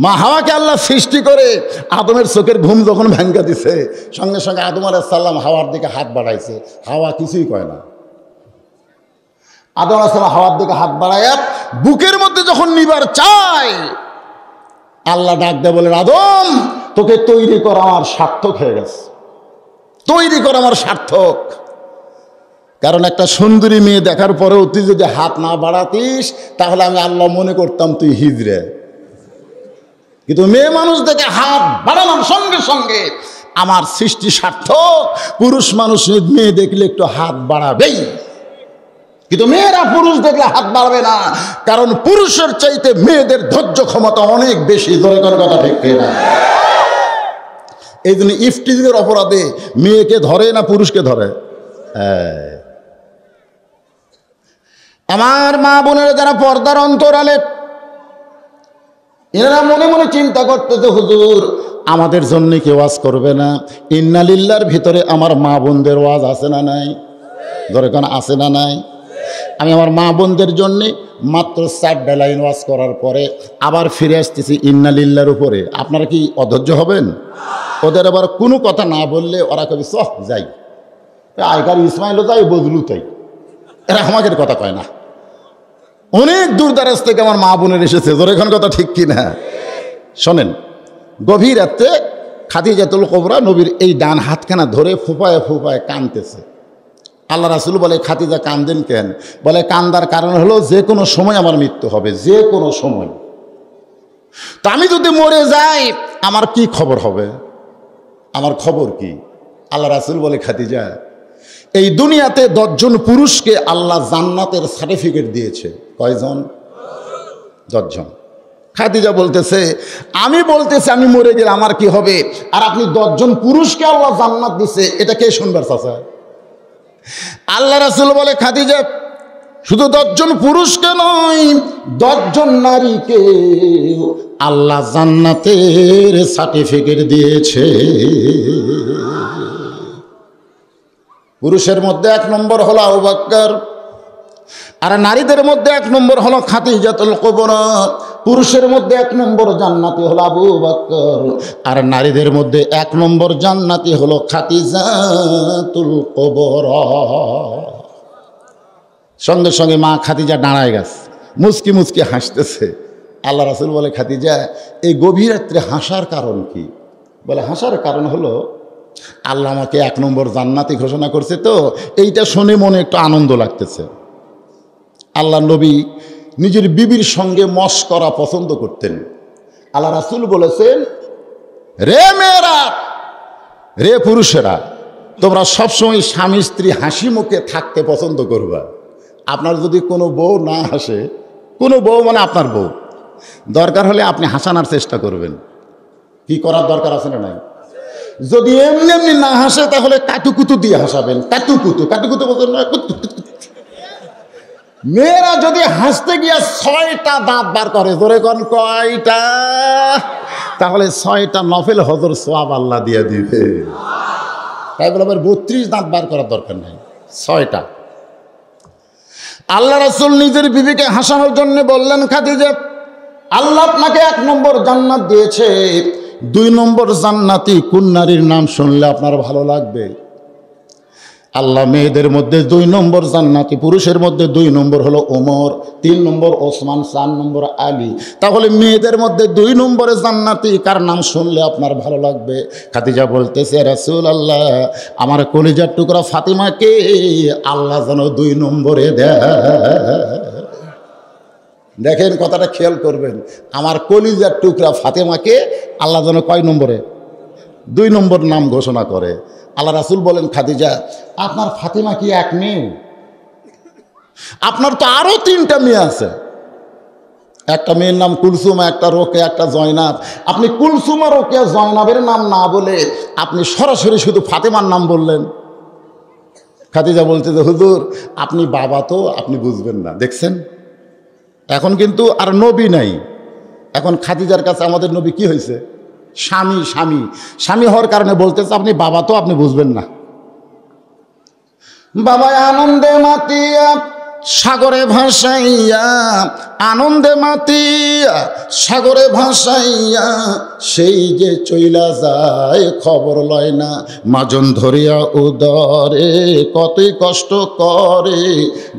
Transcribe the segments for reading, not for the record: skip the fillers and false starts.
মা হাওয়াকে আল্লাহ সৃষ্টি করে আদমের চোখের ঘুম যখন ভেঙ্গে দিছে, সঙ্গে সঙ্গে আদম আলাইহিস সালাম হাওয়ার দিকে হাত বাড়াইছে। হাওয়া কিছুই কয় না। আদম আলাইহিস সালাম হাওয়ার দিকে হাত বাড়ায় বুকের মধ্যে যখন নিবার চায়, আল্লাহ ডাক দেয়, বলেন আদম, তোকে তৈরি করা আমার সার্থক হয়ে গেছে, তৈরি করা আমার সার্থক। কারণ একটা সুন্দরী মেয়ে দেখার পরেও তুই যদি হাত না বাড়াতিস, তাহলে আমি আল্লাহ মনে করতাম তুই হিজড়ে। কিন্তু মেয়ে মানুষ দেখে হাত বাড়ালাম, সঙ্গে সঙ্গে আমার সৃষ্টি সার্থক। পুরুষ মানুষ মেয়ে দেখলে একটু হাত বাড়াবেই, কিন্তু মেয়েরা পুরুষ দেখলে হাত বাড়াবে না, কারণ পুরুষের চাইতে মেয়েদের ধৈর্য ক্ষমতা অনেক বেশি। ধরে কোন কথা ঠিক না? এই জন্য ইফটিজিংয়ের অপরাধে মেয়েকে ধরে না পুরুষকে ধরে। আমার মা বোনেরা যারা পর্দার অন্তরালে, এনারা মনে মনে চিন্তা করতেছে, হুজুর আমাদের জন্য কি ওয়াজ করবে না? ইন্নালিল্লাহর ভিতরে আমার মা বোনদের ওয়াজ আছে না নাই? ধরে কোন আছে না নাই? আমি আমার মা বোনদের জন্যে মাত্র 4টা লাইন ওয়াজ করার পরে আবার ফিরে আসতেছি ইন্নালিল্লাহর উপরে। আপনারা কি অধৈর্য হবেন? ওদের আবার কোনো কথা না বললে ওরা কবি সহ যাই, আইকার ইসমাইলও তাই, বদলু তাই, এরা আমাদের কথা কয় না। অনেক দূর দারাজ থেকে আমার মা বোনের এসেছে। ধরে এখন কথা ঠিক কিনা? শোনেন, গভীর রাতে খাদিজাতুল কুবরা নবীর এই ডান হাতখানা ধরে ফুপায় ফুপায় কাঁদতেছে। আল্লাহ রাসূল বলে, খাদিজা কান্দেন কেন? বলে, কান্দার কারণ হলো যে কোনো সময় আমার মৃত্যু হবে, যে কোনো সময়। তো আমি যদি মরে যাই আমার কি খবর হবে? আমার খবর কি? আল্লাহ রাসূল বলে, খাদিজা, এই দুনিয়াতে 10 জন পুরুষকে আল্লাহ জান্নাতের সার্টিফিকেট দিয়েছে। কয়জন? 10 জন। খাদিজা বলতেছে, আমি বলতেছি আমি মরে গেলে আমার কি হবে? আর আপনি 10 জন পুরুষকে আল্লাহ জান্নাত দিছে, এটা কে শুনবার চাচা? আল্লাহ রাসূল বলে, খাদিজা, শুধু 10 জন পুরুষকে নয়, 10 জন নারীকে আল্লাহ জান্নাতের সার্টিফিকেট দিয়েছে। পুরুষের মধ্যে 1 নম্বর হলো আবু বকর, আর নারীদের মধ্যে 1 নম্বর হলো খাদিজাতুল কুবরা। পুরুষের মধ্যে 1 নম্বর জান্নাতি হলো আবু বকর, আর নারীদের মধ্যে 1 নম্বর জান্নাতি হলো খাদিজাতুল কুবরা। সঙ্গে সঙ্গে মা খাদিজা দাঁড়ায় গেছে, মুচকি মুচকি হাসতেছে। আল্লাহ রাসূল বলে, খাদিজা, এই গভীর রাত্রে হাসার কারণ কি? বলে, হাসার কারণ হলো আল্লাহ আমাকে 1 নম্বর জান্নাতি ঘোষণা করছে, তো এইটা শুনে মনে একটু আনন্দ লাগতেছে। আল্লাহ নবী নিজের বিবির সঙ্গে মশকরা পছন্দ করতেন। আল্লাহ রাসূল বলেছেন, রে মেয়েরা, রে পুরুষেরা, তোমরা সবসময় স্বামী স্ত্রী হাসি মুখে থাকতে পছন্দ করবা। আপনার যদি কোনো বউ না হাসে, কোনো বউ মানে আপনার বউ, দরকার হলে আপনি হাসানোর চেষ্টা করবেন। কি করার দরকার আছে না নাই? যদি এমনি এমনি না হাসে, তাহলে কাতুকুতু দিয়ে হাসাবেন। কাতুকুতু, কাতুকুতু বলতেন না? মেয়েরা যদি হাসতে গিয়া 6টা দাঁত বার করে, ধরে কোন কয়টা? তাহলে 6টা নফল হজর সওয়াব আল্লাহ দিয়ে দিবে। তাই বলে আবার 32 দাঁত বার করার দরকার নাই, 6টা। আল্লাহ রাসূল নিজের বিবিকে হাসানোর জন্য বললেন, খাদিজা, আল্লাহ আপনাকে 1 নম্বর জান্নাত দিয়েছে। 2 নম্বর জান্নাতি কোন নারীর নাম শুনলে আপনার ভালো লাগবে? আল্লাহ মেয়েদের মধ্যে 2 নম্বর জান্নাতি, পুরুষের মধ্যে 2 নম্বর হলো ওমর, 3 নম্বর ওসমান, 4 নম্বর আলী। তাহলে মেয়েদের মধ্যে 2 নম্বরে জান্নাতি কার নাম শুনলে আপনার ভালো লাগবে? খাদিজা বলতেছে, রাসূলুল্লাহ, আমার কলিজার টুকরা ফাতিমাকে আল্লাহ যেন 2 নম্বরে দেয়। দেখেন, কথাটা খেয়াল করবেন, আমার কলিজার টুকরা ফাতিমাকে আল্লাহ যেন কয় নম্বরে? 2 নম্বর নাম ঘোষণা করে। আল্লাহ রাসূল বলেন, খাদিজা, আপনার ফাতিমা কি 1 মেয়ে? আপনার তো আরো 3টা মেয়ে আছে। একটা মেয়ের নাম কুলসুমা, একটা রোকেয়া, একটা জয়নাব। আপনি কুলসুমা, রোকেয়া, জয়নাবের নাম না বলে আপনি সরাসরি শুধু ফাতিমার নাম বললেন। খাদিজা বলতে যে, হুজুর, আপনি বাবা তো, আপনি বুঝবেন না। দেখছেন, এখন কিন্তু আর নবী নাই। এখন খাদিজার কাছে আমাদের নবী কি হয়েছে? স্বামী। স্বামী স্বামী হওয়ার কারণে বলতেছে, আপনি বাবা তো, আপনি বুঝবেন না। বাবা আনন্দে মাতিয়া সাগরে ভাসাইয়া আনন্দে মাতিয়া, সাগরে ভাসাইয়া সেই যে চইলা যায় খবর লয় না। মাজন ধরিয়া উদরে কতই কষ্ট করে,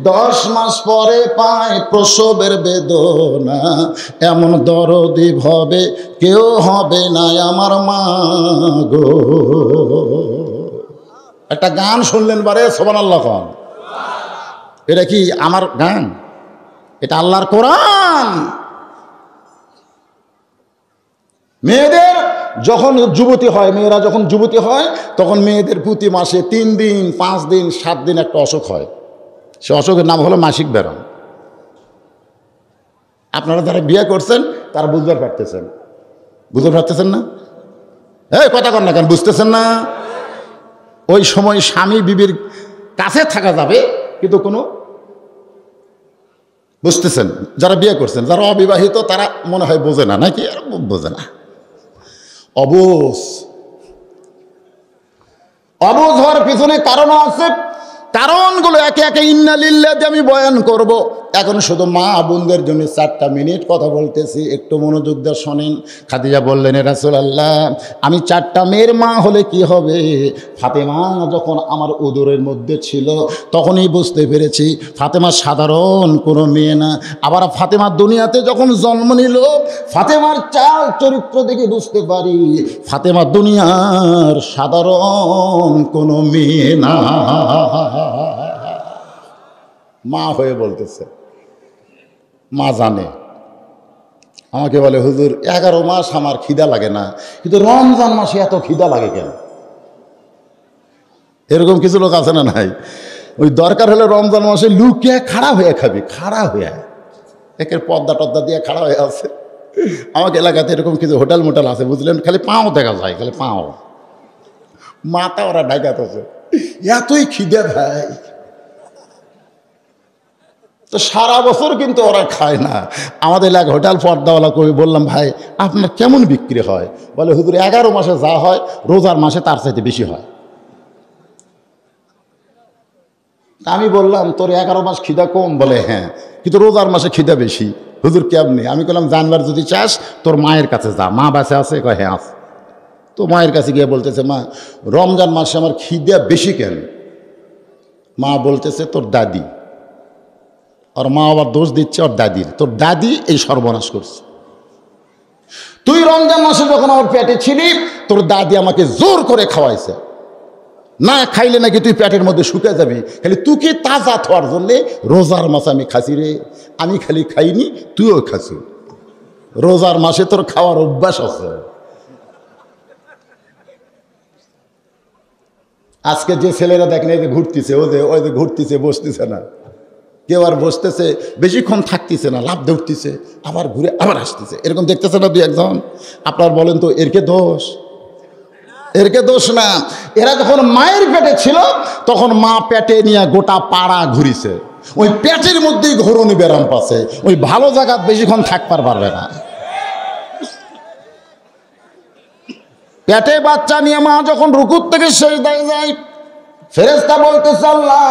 10 মাস পরে পায় প্রসবের বেদনা। এমন দরদি ভবে কেউ হবে না আমার মা গো। একটা গান শুনলেন বারে, সুবহানাল্লাহ খান। এটা কি আমার গান? এটা আল্লাহর কোরআন। মেয়েদের যখন যুবতী হয়, মেয়েরা যখন যুবতী হয় তখন মেয়েদের প্রতি মাসে 3 দিন 5 দিন 7 দিন একটা অসুখ হয়। সে অসুখের নাম হলো মাসিক বেরম। আপনারা যারা বিয়ে করছেন তারা বুঝতে পারতেছেন না? এই কথা কর না কেন, বুঝতেছেন না? ওই সময় স্বামী বিবির কাছে থাকা যাবে কিন্তু কোনো, বুঝতেছেন? যারা বিয়ে করছেন, যারা অবিবাহিত তারা মনে হয় বোঝে না, নাকি? আর বোঝে না। অবুঝ হওয়ার পিছনে কারণ আছে। কারণগুলো একে একে ইন্না লিল্লাহ দিয়ে আমি বয়ান করব। এখন শুধু মা বোনদের জন্য 4টা মিনিট কথা বলতেছি, একটু মনোযোগ দিয়ে শোনেন। খাদিজা বললেন, এ রাসূলুল্লাহ, আমি 4টা মেয়ের মা হলে কি হবে? ফাতেমা যখন আমার উদরের মধ্যে ছিল তখনই বুঝতে পেরেছি ফাতেমা সাধারণ কোনো মেয়ে না। আবার ফাতেমা দুনিয়াতে যখন জন্ম নিল, ফাতেমার চাল চরিত্র দেখে বুঝতে পারি ফাতেমা দুনিয়ার সাধারণ কোনো মেয়ে না। মা হয়ে বলতেছে, মা জানে। আমাকে বলে, হুজুর 11 মাস আমার খিদা লাগে না, কিন্তু রমজান মাসে এত খিদা লাগে কেন? এরকম কিছু লোক আছে না নাই? ওই দরকার হলে রমজান মাসে লুকিয়ে খাড়া হয়ে খাবি, খাড়া হয়ে, একের পর্দা টদ্দা দিয়ে খাড়া হয়ে আছে। আমাকে এলাকাতে এরকম কিছু হোটেল মোটেল আছে, বুঝলেন? খালি পাও দেখা যায়, খালি পাও, মাথা ওরা ঢাকাতেছে, এতই খিদে ভাই। তো সারা বছর কিন্তু ওরা খায় না। আমাদের এলাকা হোটেল পর্দাওয়ালা কবি বললাম, ভাই আপনার কেমন বিক্রি হয়? বলে, হুজুর 11 মাসে যা হয় রোজার মাসে তার চাইতে বেশি হয়। আমি বললাম, তোর 11 মাস খিদা কম? বলে, হ্যাঁ, কিন্তু রোজার মাসে খিদা বেশি। হুজুর কেমনি? আমি বললাম, জানবার যদি চাস তোর মায়ের কাছে যা, মা বাঁচে আছে? কয় হ্যাঁ আছে। তো মায়ের কাছে গিয়ে বলতেছে, মা রমজান মাসে আমার খিদা বেশি কেন? মা বলতেছে, তোর দাদি। আর মা আবার দোষ দিচ্ছে ওর দাদির, তোর দাদি এই সর্বনাশ করছে। তুই রমজান মাসে যখন আমার পেটে ছিলি তোর দাদি আমাকে জোর করে খাওয়াইছে, না খাইলে নাকি তুই পেটের মধ্যে শুকে যাবি। খালি তুকে তাজা থাকার জন্যে রোজার মাসে আমি খাসি রে। আমি খালি খাইনি, তুইও খাসি। রোজার মাসে তোর খাওয়ার অভ্যাস আছে। আজকে যে ছেলেরা দেখেন এই যে ঘুরতেছে, ওই যে ঘুরতেছে, বসতেছে না, কেউ আর বসতেছে বেশিক্ষণ থাকতেছে না, লাভ উঠতেছে, আবার ঘুরে আবার আসতেছে, এরকম দেখতেছে না 2-1 জন? আপনার বলেন তো এরকে দোষ? এরকে দোষ না। এরা যখন মায়ের পেটে ছিল তখন মা পেটে নিয়ে গোটা পাড়া ঘুরিছে, ওই পেটের মধ্যেই ঘোরনি ব্যারাম পাচ্ছে, ওই ভালো জায়গা বেশিক্ষণ থাকতে পারবে না। পেটে বাচ্চা নিয়ে মা যখন রুকুর থেকে সিজদায় যায়, ফেরেশতা বলতেছে, আল্লাহ,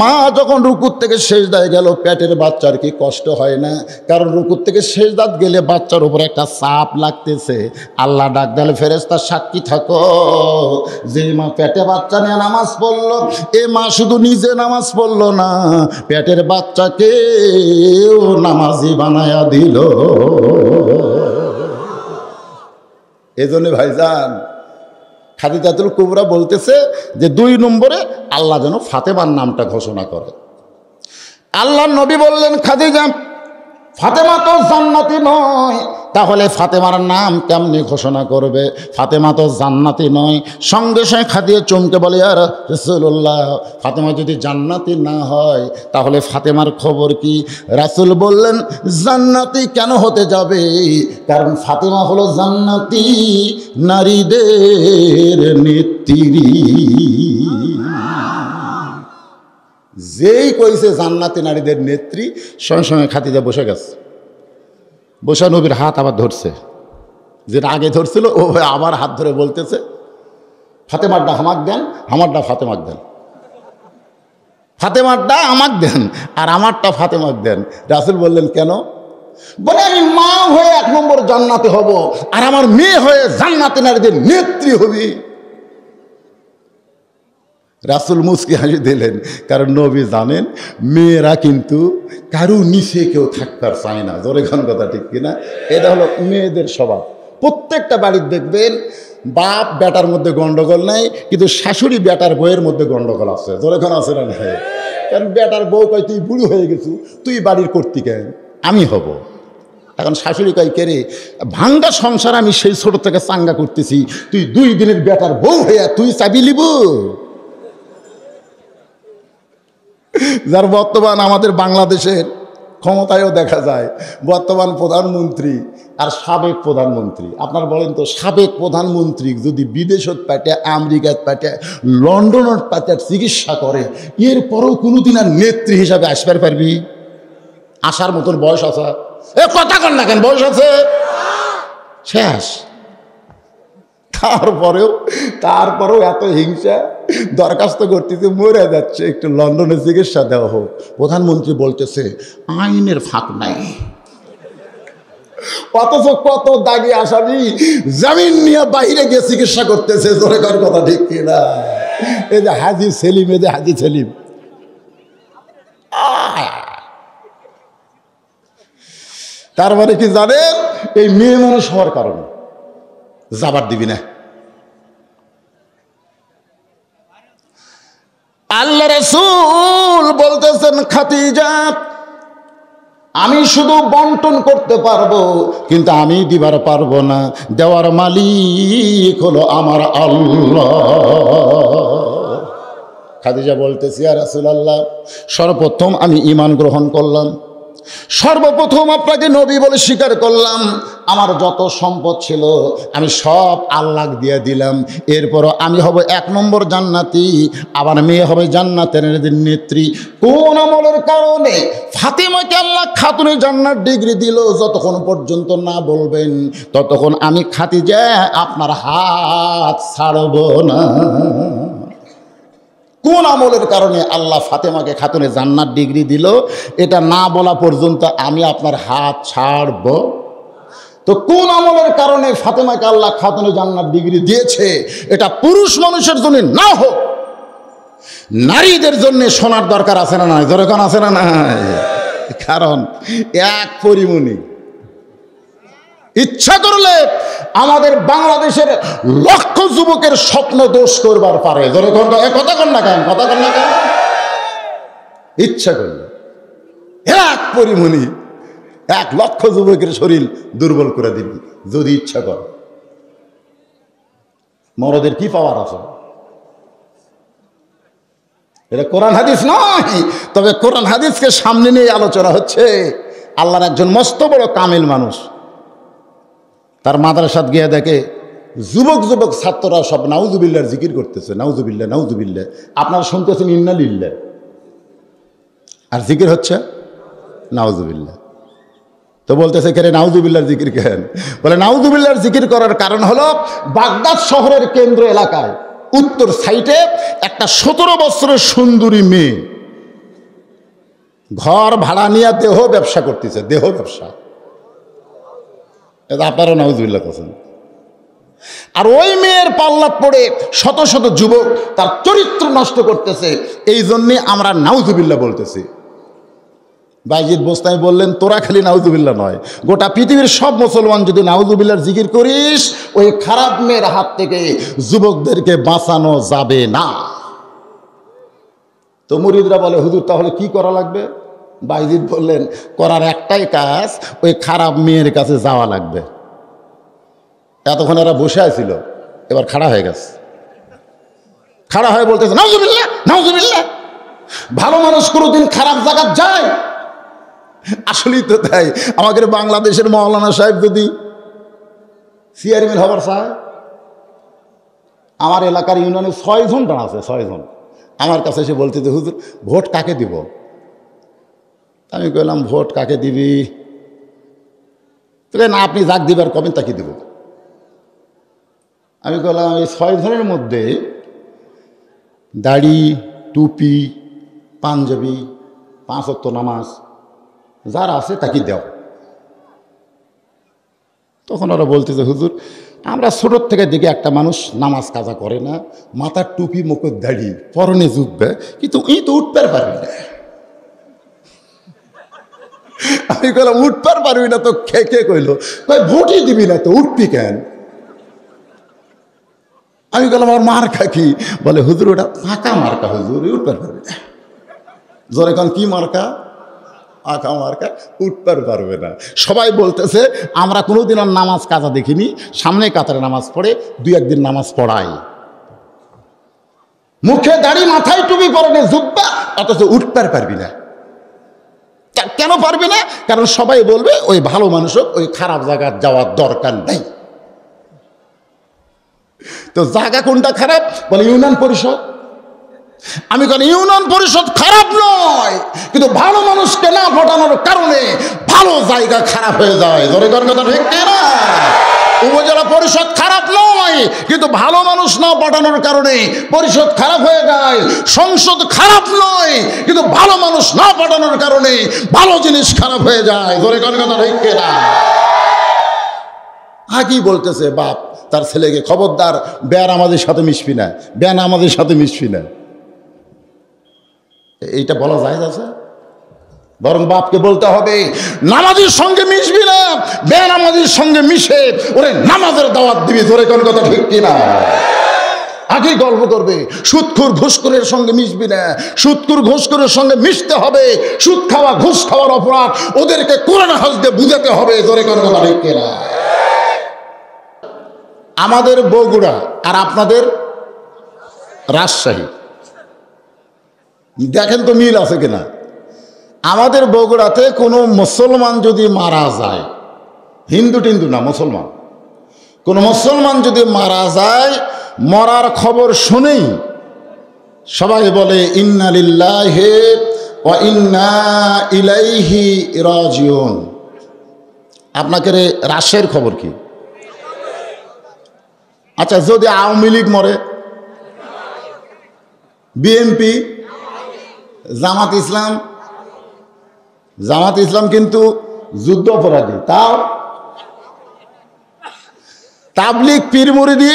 মা যখন রুকুর থেকে সিজদায় গেল পেটের বাচ্চার কি কষ্ট হয় না? কারণ রুকুর থেকে সিজদাত গেলে বাচ্চার উপরে একটা চাপ লাগতেছে। আল্লাহ ডাক দিলে, ফেরেশতা সাক্ষী থাকো, যে মা পেটে বাচ্চা নিয়ে নামাজ পড়লো, এ মা শুধু নিজে নামাজ পড়লো না, পেটের বাচ্চাকে নামাজি বানায়া দিল। এজন্য ভাইজান খাদিজাতুল কুবরা বলতেছে যে 2 নম্বরে আল্লাহ যেন ফাতেমার নামটা ঘোষণা করে। আল্লাহর নবী বললেন, খাদিজা ফাতেমা তো জান্নাতি নয়, তাহলে ফাতেমার নাম কেমনি ঘোষণা করবে? ফাতেমা তো জান্নাতি নয়। সঙ্গে সঙ্গে খাদিজা চমকে বলে, ইয়া রাসূলুল্লাহ, ফাতেমা যদি জান্নাতি না হয় তাহলে ফাতেমার খবর কি? রাসূল বললেন, জান্নাতি কেন হতে যাবে? কারণ ফাতেমা হলো জান্নাতি নারীদের নেত্রী। যেই কইছে জান্নাতি নারীদের নেত্রী, সঙ্গে সঙ্গে খাদিজা বসে গেছে। বসে নবীর হাত আবার ধরছে, যেটা আগে ধরছিল ও আবার হাত ধরে বলতেছে, ফাতেমারটা হামাক দেন, আমারটা ফাতেমাক দেন। ফাতেমারটা আমাকে দেন আর আমারটা ফাতেমাকে দেন। রাসূল বললেন কেন? বলে আমি মা হয়ে 1 নম্বর জান্নাতে হব আর আমার মেয়ে হয়ে জান্নাতে নারীদের নেত্রী হবি। রাসূল মুচকি হাসি দিলেন, কারণ নবী জানেন মেয়েরা কিন্তু কারো নিচে কেউ থাকতে চায় না। জোরে খান কথা ঠিক কিনা? এটা হলো মেয়েদের স্বভাব। প্রত্যেকটা বাড়ির দেখবেন বাপ বেটার মধ্যে গন্ডগোল নাই, কিন্তু শাশুড়ি বেটার বউয়ের মধ্যে গন্ডগোল আছে। জোরে খান আছে না? কারণ বেটার বউ কয় তুই বুড়ি হয়ে গেছু, তুই বাড়ির কর্তৃ কেন, আমি হব। এখন শাশুড়ি কয় কে রে, ভাঙ্গা সংসার আমি সেই ছোট থেকে চাঙ্গা করতেছি, তুই 2 দিনের বেটার বউ হইয়া তুই চাবি লিব। যার বর্তমান আমাদের বাংলাদেশের ক্ষমতায়ও দেখা যায়, বর্তমান প্রধানমন্ত্রী আর সাবেক প্রধানমন্ত্রী। আপনার বলেন তো, সাবেক প্রধানমন্ত্রী যদি বিদেশত পাঠায়, আমেরিকাত পাঠায়, লন্ডনত পাঠায় চিকিৎসা করে, এরপরেও কোনোদিন আর নেত্রী হিসাবে আসবার পারবি? আসার মতন বয়স আছে? এ কথা কন না কেন, বয়স আছে শেষ। তারপরেও এত হিংসা, দরখাস্ত করতেছে, মরে যাচ্ছে, একটু লন্ডনে চিকিৎসা দেওয়া হোক। প্রধানমন্ত্রী বলতেছে আইনের ফাঁক নাই, অথচ কত দাগি আসামি জামিন নিয়ে বাইরে গিয়ে চিকিৎসা করতেছে। জোরে কার কথা ঠিক কিনা? এই যে হাজি সেলিম, এই যে হাজি সেলিম, তার মানে কি জানেন, এই মেয়ে মানুষ হওয়ার কারণে যাবার দিবি না। আল্লাহ রাসূল বলতেছেন খাদিজা, আমি শুধু বন্টন করতে পারবো, কিন্তু আমি দিবার পারবো না। দেওয়ার মালিক হলো আমার আল্লাহ। খাদিজা বলতেছি, ইয়া রাসূলুল্লাহ, সর্বপ্রথম আমি ঈমান গ্রহণ করলাম, সর্বপ্রথম আপনাকে নবী বলে স্বীকার করলাম, আমার যত সম্পদ ছিল আমি সব আল্লাহ দিয়ে দিলাম, এরপরও আমি হব 1 নম্বর জান্নাতি, আবার মেয়ে হবে জান্নাতের নেত্রী। কোন আমলের কারণে ফাতেমাকে আল্লাহ খাতুনে জান্নাত ডিগ্রি দিল, যতক্ষণ পর্যন্ত না বলবেন ততক্ষণ আমি খাদিজা আপনার হাত ছাড়ব না। কোন আমলের কারণে আল্লাহ ফাতেমাকে খাতুনে জান্নাত ডিগ্রি দিল, এটা না বলা পর্যন্ত আমি আপনার হাত ছাড়ব। তো কোন আমলের কারণে ফাতেমাকে আল্লাহ খাতুনে জান্নাত ডিগ্রি দিয়েছে, এটা পুরুষ মানুষের জন্য না হোক, নারীদের জন্য শোনার দরকার আছে না নাই? দরকার আছে না নাই? কারণ এক পরিমণি ইচ্ছা করলে আমাদের বাংলাদেশের লক্ষ যুবকের স্বপ্ন দোষ করবার পারে। কথা কন না কেন, কথা কন না কেন? ইচ্ছা করলে এক পরিমণি 1 লক্ষ যুবকের শরীর দুর্বল করে দিবি যদি ইচ্ছা কর। মরদের কি পাওয়ার আছে? এটা কোরআন হাদিস নয়, তবে কোরআন হাদিসকে সামনে নিয়ে আলোচনা হচ্ছে। আল্লাহর একজন মস্ত বড় কামিল মানুষ, তার মাদ্রাসাত গিয়ে দেখে যুবক ছাত্ররা সব নাউজুবিল্লাহর জিকির করতেছে, নাউজুবিল্লাহ নাউজুবিল্লাহ। আপনারা শুনতেছেন ইন্নালিল্লাহ, আর জিকির হচ্ছে নাউজুবিল্লাহ। তো বলতেছে কেন নাউজুবিল্লাহর জিকির কেন? বলে নাউজুবিল্লাহর জিকির করার কারণ হলো বাগদাদ শহরের কেন্দ্র এলাকায় উত্তর সাইডে একটা 17 বছরের সুন্দরী মেয়ে ঘর ভাড়া নিয়ে দেহ ব্যবসা করতেছে, দেহ ব্যবসা। এটা আপনারা নাউজুবিল্লাহ করছেন। আর ওই মেয়ের পাল্লা পড়ে শত শত যুবক তার চরিত্র নষ্ট করতেছে, এই জন্যে আমরা নাউজুবিল্লাহ বলতেছি। বাইজিদ বোস্তামি বললেন, তোরা খালি নাউজুবিল্লাহ নয়, গোটা পৃথিবীর সব মুসলমান যদি নাউজুবিল্লাহর জিকির করিস, ওই খারাপ মেয়ের হাত থেকে যুবকদেরকে বাঁচানো যাবে না। তো মুরিদরা বলে, হুজুর তাহলে কি করা লাগবে? বাইজিদ বললেন, করার একটাই কাজ, ওই খারাপ মেয়ের কাছে যাওয়া লাগবে। এতক্ষণ এরা বসে আছিল, এবার খাড়া হয়ে গেছে। খাড়া হয়ে বলতেছে নাউজুবিল্লাহ নাউজুবিল্লাহ। ভালো মানুষ কোনোদিন খারাপ জায়গা যায়? আসলেই তো তাই। আমাদের বাংলাদেশের মৌলানা সাহেব যদি চেয়ারম্যান হবার চায়, আমার এলাকার ইউনিয়নে 6 জন আছে, 6 জন আমার কাছে এসে বলতে, হুজুর ভোট কাকে দিব? আমি বললাম, ভোট কাকে দিবি? তবে না, আপনি যাক দিবার কবেন তাকে দিব। আমি বললাম, এই 6 জনের মধ্যে দাড়ি টুপি পাঞ্জাবি, 5 ওয়াক্ত নামাজ যার আছে তাকে দাও। তখন ওরা বলতেছে, হুজুর আমরা ছোটোর থেকে দেখি একটা মানুষ নামাজ কাজা করে না, মাথার টুপি মুখের দাড়ি পরনে জুটবে, কিন্তু এই তো উঠতে পারবি না। আমি কইলাম উঠবার পারবি না তো কে কে কইলো? কই ভোটই দিবি না তো উঠবি কেন? আমি বললাম আমার মার্কা কি? বলে হুজুর ওটা ফাঁকা মার্কা, হুজুর উঠবার পারবে না। জোরে কান কি মার্কা? ফাঁকা মার্কা, উঠবার পারবে না। সবাই বলতেছে আমরা কোনোদিন আর নামাজ কাজা দেখিনি, সামনে কাতারে নামাজ পড়ে 2-1 দিন নামাজ পড়াই, মুখে দাড়ি মাথায় টুপি পরনে জুব্বা, অথচ উঠবার পারবি না। কেন পারবে না? কারণ সবাই বলবে ওই ভালো মানুষ ওই খারাপ জায়গায় যাওয়ার দরকার নেই। তো জায়গা কোনটা খারাপ? বলে ইউনিয়ন পরিষদ। আমি কেন ইউনিয়ন পরিষদ খারাপ নয়, কিন্তু ভালো মানুষকে না পাঠানোর কারণে ভালো জায়গা খারাপ হয়ে যায়। জোরে কথা ঠিক না? উপজেলা পরিষদ খারাপ নয়, কিন্তু ভালো মানুষ না পাঠানোর কারণে পরিষদ খারাপ হয়ে যায়। সংসদ খারাপ নয়, কিন্তু ভালো মানুষ না পাঠানোর কারণে ভালো জিনিস খারাপ হয়ে যায়। জোরে কথা ঠিক না? আগেই বলতেছে বাপ তার ছেলেকে, খবরদার বেয়ার আমাদের সাথে মিশবি না, বেয়ান আমাদের সাথে মিশবি না। এইটা বলা যায় আছে? বরং বাপকে বলতে হবে নামাজের সঙ্গে মিশবি না, বেনামাজির সঙ্গে মিশে ওরে নামাজের দাওয়াত দিবি। জোরে কোন কথা ঠিক কিনা? আগেই গল্প করবে সুদখোর ঘুষখোরের সঙ্গে মিশবি না, সুদখোর ঘুষখোরের সঙ্গে মিশতে হবে। সুদ খাওয়া ঘুষ খাওয়ার অপরাধ ওদেরকে কোরআন হাদিসে বুঝাতে হবে। জোরে কোন কথা ঠিক কিনা? আমাদের বগুড়া আর আপনাদের রাজশাহী, দেখেন তো মিল আছে কিনা। আমাদের বগুড়াতে কোনো মুসলমান যদি মারা যায়, হিন্দু টিন্দু না, মুসলমান, কোনো মুসলমান যদি মারা যায়, মরার খবর শুনেই সবাই বলে ইন্না লিল্লাহি ওয়া ইন্না ইলাইহি রাজিউন। আপনাকে রাজশাহীর খবর কি? আচ্ছা যদি আওয়ামী লীগ মরে, বিএনপি, জামাত ইসলাম, জামাত ইসলাম কিন্তু যুদ্ধ অপরাধী, তাও তাবলিগ পীর মুরিদি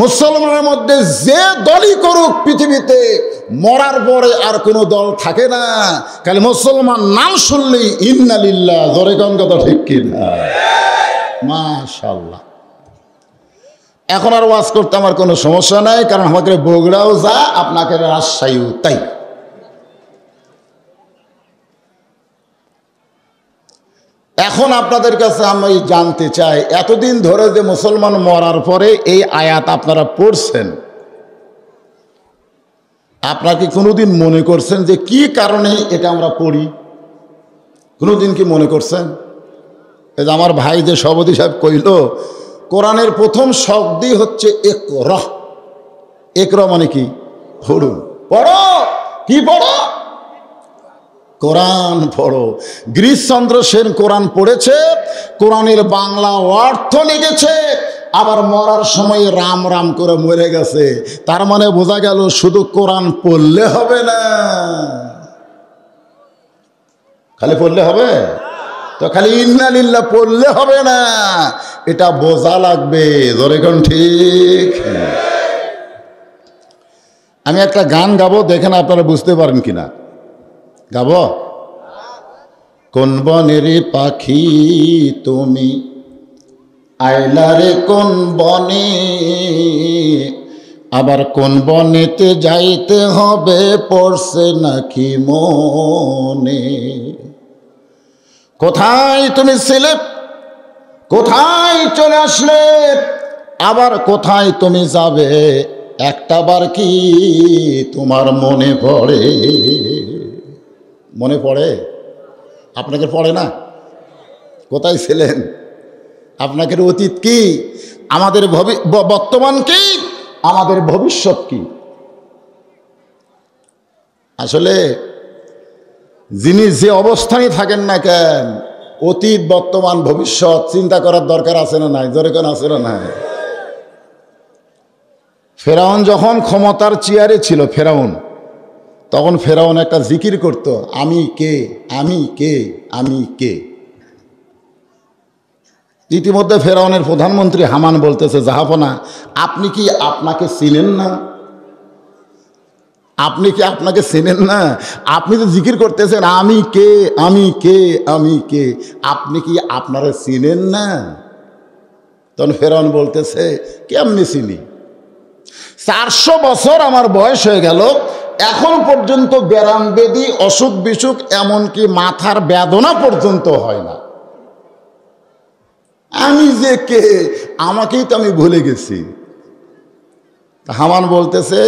মুসলমানের মধ্যে যে দলই করুক পৃথিবীতে মরার পরে আর কোনো দল থাকে না, খালি মুসলমান নাম শুনলেই ইন্না লিল্লাহ। জোরে কোন কথা ঠিক কিনা? মাশাআল্লাহ। এখন আর ওয়াজ করতে আমার কোনো সমস্যা নাই, কারণ আমাকে বগুড়াও যা, আপনাকে রাজশাহীও তাই। এখন আপনাদের কাছে আমি জানতে চাই, এতদিন ধরে যে মুসলমান মরার পরে এই আয়াত আপনারা পড়ছেন, আপনারা কি কোনোদিন মনে করছেন যে কি কারণে এটা আমরা পড়ি? কোনোদিন কি মনে করছেন? এই যে আমার ভাই যে সভাপতি সাহেব কইল, কোরআনের প্রথম শব্দই হচ্ছে ইকরা। ইকরা মানে কি? পড়ো। পড়ো কি? পড়ো কোরআন পড়ো। গিরিশচন্দ্র সেন কোরআন পড়েছে, কোরআনের বাংলা অর্থ লিখেছে, আবার মরার সময় রাম রাম করে মরে গেছে। তার মানে বোঝা গেল শুধু কোরআন পড়লে হবে না। খালি পড়লে হবে তো? খালি ইন্না লিল্লাহ পড়লে হবে না, এটা বোঝা লাগবে। ধরে কোন ঠিক? আমি একটা গান গাবো, দেখেন আপনারা বুঝতে পারেন কিনা। গাবো? কোন বনের পাখি তুমি আইলারে কোন বনে, আবার কোন বনেতে যাইতে হবে পড়ছে নাকি মনে। কোথায় তুমি ছিলে, কোথায় চলে আসলে, আবার কোথায় তুমি যাবে, একটাবার কি তোমার মনে পড়ে? মনে পড়ে? আপনাকে পড়ে না? কোথায় ছিলেন? আপনাকে অতীত কি, আমাদের বর্তমান কি, আমাদের ভবিষ্যৎ কি? আসলে যিনি যে অবস্থানই থাকেন না কেন, অতীত বর্তমান ভবিষ্যৎ চিন্তা করার দরকার আছে না নাই? জোরে কেন আছে না নাই? ফেরাউন যখন ক্ষমতার চেয়ারে ছিল, ফেরাউন তখন ফেরাউন একটা জিকির করত, আমি কে, আমি কে, আমি কে। ইতিমধ্যে ফেরাউনের প্রধানমন্ত্রী হামান বলতেছে, জাহাপনা আপনি কি আপনাকে চিনেন না? আপনি কি আপনাকে চেনেন না? আপনি তো জিকির করতেছেন আমি কে, আমি কে, আমি কে, আপনি কি আপনারা চিনেন না? তখন ফেরাউন বলতেছে, কেমনি চিনি? 400 বছর আমার বয়স হয়ে গেল, এখন পর্যন্ত ব্যারাম বেদি, অসুখ বিসুখ, এমনকি মাথার বেদনা পর্যন্ত হয় না। আমি যে কে, আমাকেই তো আমি ভুলে গেছি। হামান বলতেছে,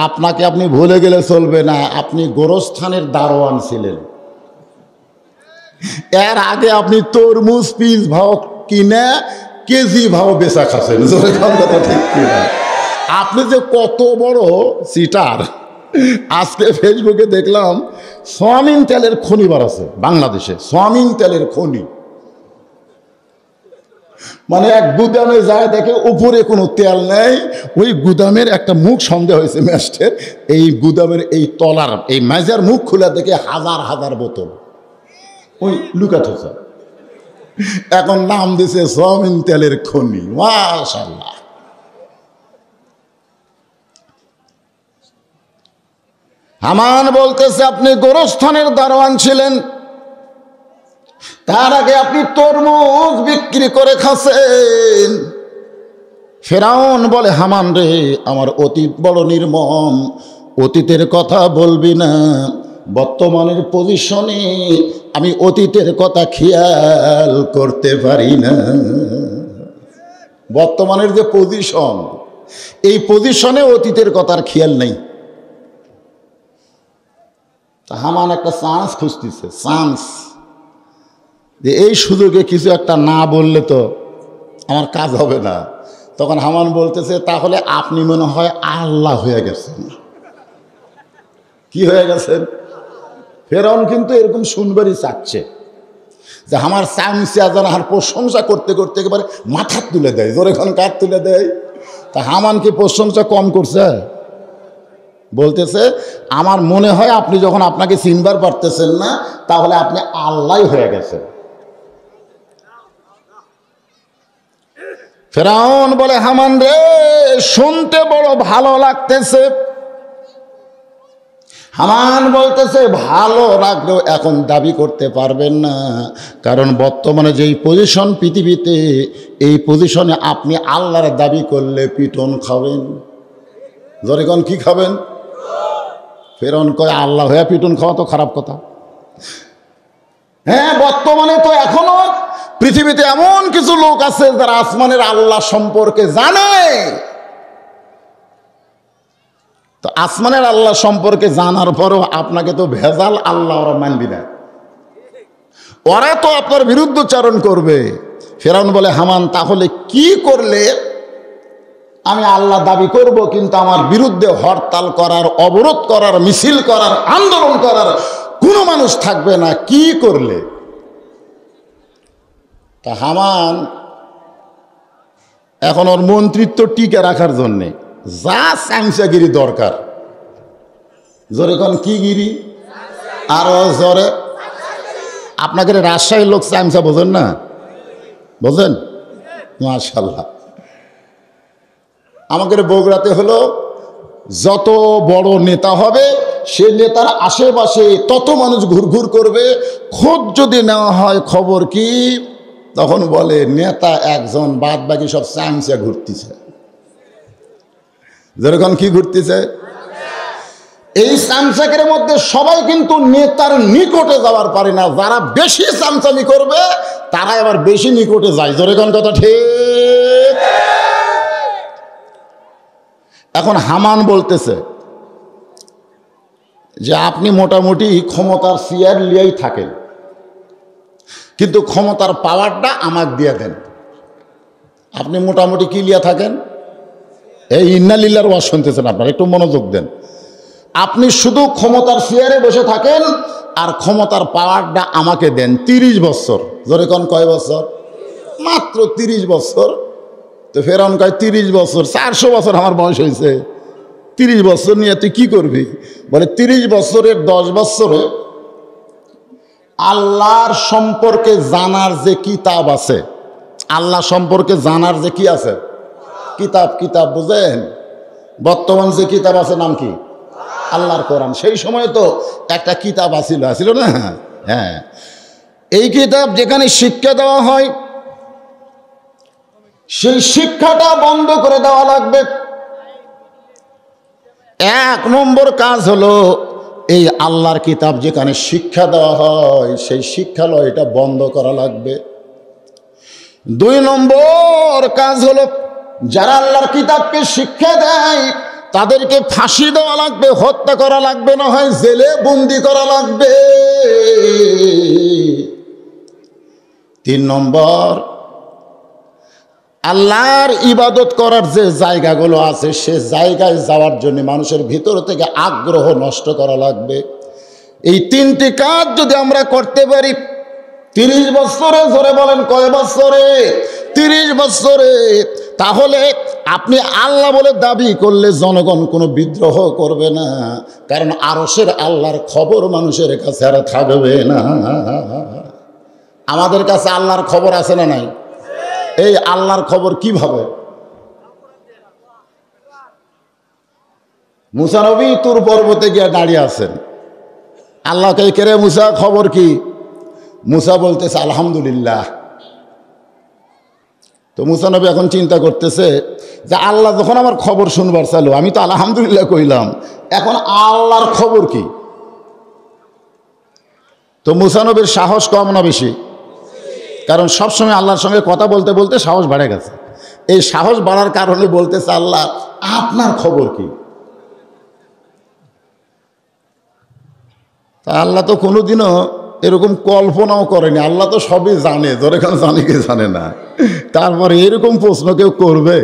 আপনাকে আপনি ভুলে গেলে চলবে না, আপনি গোরস্থানের দারোয়ান ছিলেন। এর আগে আপনি তরমুজ পিস ভাও কিনে কেজি ভাও বেচা খাচ্ছেন। ঠিক কিনা? আপনি যে কত বড় চিটার। আজকে ফেসবুকে দেখলাম সোয়াবিন তেলের খনি বার আছে বাংলাদেশে, সোয়াবিন তেলের খনি। মানে এক গুদামে যায় দেখে উপরে কোনো তেল নেই, ওই গুদামের একটা মুখ সন্দেহ হয়েছে ম্যাস্টের, এই গুদামের এই তলার এই মেজার মুখ খোলা দেখে হাজার হাজার বোতল ওই লুকাত হচ্ছে। এখন নাম দিছে সোয়াবিন তেলের খনি। মাশাআল্লাহ। হামান বলতেছে, আপনি গোরস্থানের দারোয়ান ছিলেন, তার আগে আপনি তরমুজ বিক্রি করে খাচ্ছেন। ফেরাউন বলে, হামান রে, আমার অতীত বড় নির্মম, অতীতের কথা বলবি না, বর্তমানের পজিশনে আমি অতীতের কথা খেয়াল করতে পারি না। বর্তমানের যে পজিশন, এই পজিশনে অতীতের কথার খেয়াল নেই। হামান একটা চান্স খুঁজতেছে, চান্স, যে এই সুযোগে কিছু একটা না বললে তো আমার কাজ হবে না। তখন হামান বলতেছে, তাহলে আপনি মনে হয় আল্লাহ হয়ে গেছেন। কি হয়ে গেছেন? ফেরাউন কিন্তু এরকম শুনবারই চাচ্ছে যে আমার চামচা যেন আর প্রশংসা করতে করতে একেবারে মাথা তুলে দেয়, জোরে এখন কাঠ তুলে দেয়। তা হামান কি প্রশংসা কম করছে? বলতেছে, আমার মনে হয় আপনি যখন আপনাকে চিনবার পারতেছেন না, তাহলে আপনি আল্লাহ হয়ে গেছেন। ফেরাউন বলে, হামান রে, শুনতে বড় ভালো লাগতেছে। হামান বলতেছে, ভালো লাগলেও এখন দাবি করতে পারবেন না, কারণ বর্তমানে যেই পজিশন পৃথিবীতে, এই পজিশনে আপনি আল্লাহর দাবি করলে পিটন খাবেন। জোরে কোন কি খাবেন? ফেরাউন কয়, আল্লাহ হয়ে পিটন খাওয়া তো খারাপ কথা। হ্যাঁ, বর্তমানে তো এখনো পৃথিবীতে এমন কিছু লোক আছে যারা আসমানের আল্লাহ সম্পর্কে জানে। তো আসমানের আল্লাহ সম্পর্কে জানার পরও আপনাকে তো ভেজাল আল্লাহ ওরা মানবি না, ওরা তো আপনার বিরুদ্ধচারণ করবে। ফেরাউন বলে, হামান তাহলে কি করলে আমি আল্লাহ দাবি করব কিন্তু আমার বিরুদ্ধে হরতাল করার, অবরোধ করার, মিছিল করার, আন্দোলন করার কোনো মানুষ থাকবে না, কি করলে? তা হামান এখন ওর মন্ত্রিত্ব টিকে রাখার জন্যে যা চামচাগিরি দরকার, জোরে কোন কি গিরি, আরো জোরে। আপনাদের রাজশাহীর লোক চামচা বোঝেন না? বোঝেন? মাশাআল্লাহ। আমাদের বগুড়াতে হলো যত বড় নেতা হবে সে নেতার আশেপাশে তত মানুষ ঘুরঘুর করবে। খোঁজ যদি নেওয়া হয় খবর কি, তখন বলে নেতা একজন, বাদ বাকি সব চামচা ঘুরতেছে। যেরকম কি ঘুরতেছে? এই চামচাকের মধ্যে সবাই কিন্তু নেতার নিকটে যাওয়ার পারে না, যারা বেশি চামচামি করবে তারা এবার বেশি নিকটে যায়। যেরকম কথা ঠিক। এখন হামান বলতেছে যে আপনি মোটামুটি ক্ষমতার চেয়ার লিয়েই থাকেন, কিন্তু ক্ষমতার পাওয়ারটা আমাকে দিয়ে দেন। আপনি মোটামুটি কি লিয়া থাকেন? এই ইন্নালিল্লাহর ওয়াজ শুনতেছেন আপনারা, একটু মনোযোগ দেন। আপনি শুধু ক্ষমতার চেয়ারে বসে থাকেন আর ক্ষমতার পাওয়ারটা আমাকে দেন। 30 বছর। জোরে কোন কয় বছর? মাত্র 30 বছর। তো ফেরাউন কয় 30 বছর, 400 বছর আমার বয়স হয়েছে, 30 বছর নিয়ে তুই কি করবি? বলে 30 বছরের 10 বছরে আল্লাহর সম্পর্কে জানার যে কিতাব আছে, আল্লাহ সম্পর্কে জানার যে কি আছে কিতাব, কিতাব বুঝেন? বর্তমান যে কিতাব আছে নাম কি? আল্লাহর কোরআন। সেই সময় তো একটা কিতাব আছিল না? হ্যাঁ, এই কিতাব যেখানে শিক্ষা দেওয়া হয় সেই শিক্ষাটা বন্ধ করে দেওয়া লাগবে। 1 নম্বর কাজ হলো এই আল্লাহর কিতাব যেখানে শিক্ষা দেওয়া হয় সেই শিক্ষালয়টা বন্ধ করা লাগবে। 2 নম্বর কাজ হলো যারা আল্লাহর কিতাবকে শিক্ষা দেয় তাদেরকে ফাঁসি দেওয়া লাগবে, হত্যা করা লাগবে, না হয় জেলে বন্দি করা লাগবে। 3 নম্বর আল্লাহর ইবাদত করার যে জায়গাগুলো আছে সে জায়গায় যাওয়ার জন্য মানুষের ভিতর থেকে আগ্রহ নষ্ট করা লাগবে। এই 3টি কাজ যদি আমরা করতে পারি 30 বছরে, জোরে বলেন কয় বছরে? 30 বছরে, তাহলে আপনি আল্লাহ বলে দাবি করলে জনগণ কোনো বিদ্রোহ করবে না, কারণ আরশের আল্লাহর খবর মানুষের কাছে আর থাকবে না। আমাদের কাছে আল্লাহর খবর আছে না নাই? এই আল্লাহর খবর কিভাবে? মুসা নবী তুর পর্বতে গিয়ে দাঁড়িয়ে আছেন, আল্লাহকে কেরে মুসা খবর কি? মুসা বলতেছে আলহামদুলিল্লাহ। তো মুসা নবী এখন চিন্তা করতেছে যে আল্লাহ যখন আমার খবর শুনবার চালু, আমি তো আলহামদুলিল্লাহ কইলাম, এখন আল্লাহর খবর কি? তো মুসা নবীর সাহস কম না বেশি? কারণ সবসময় আল্লাহর সঙ্গে কথা বলতে বলতে সাহস বেড়ে গেছে। এই সাহস বাড়ার কারণে বলতেছে আল্লাহ আপনার খবর কি? তা আল্লাহ তো কোনোদিনও এরকম কল্পনাও করেনি, আল্লাহ তো সবই জানে, ধরে কেন জানে কে জানে না, তারপরে এরকম প্রশ্ন কেউ করবে?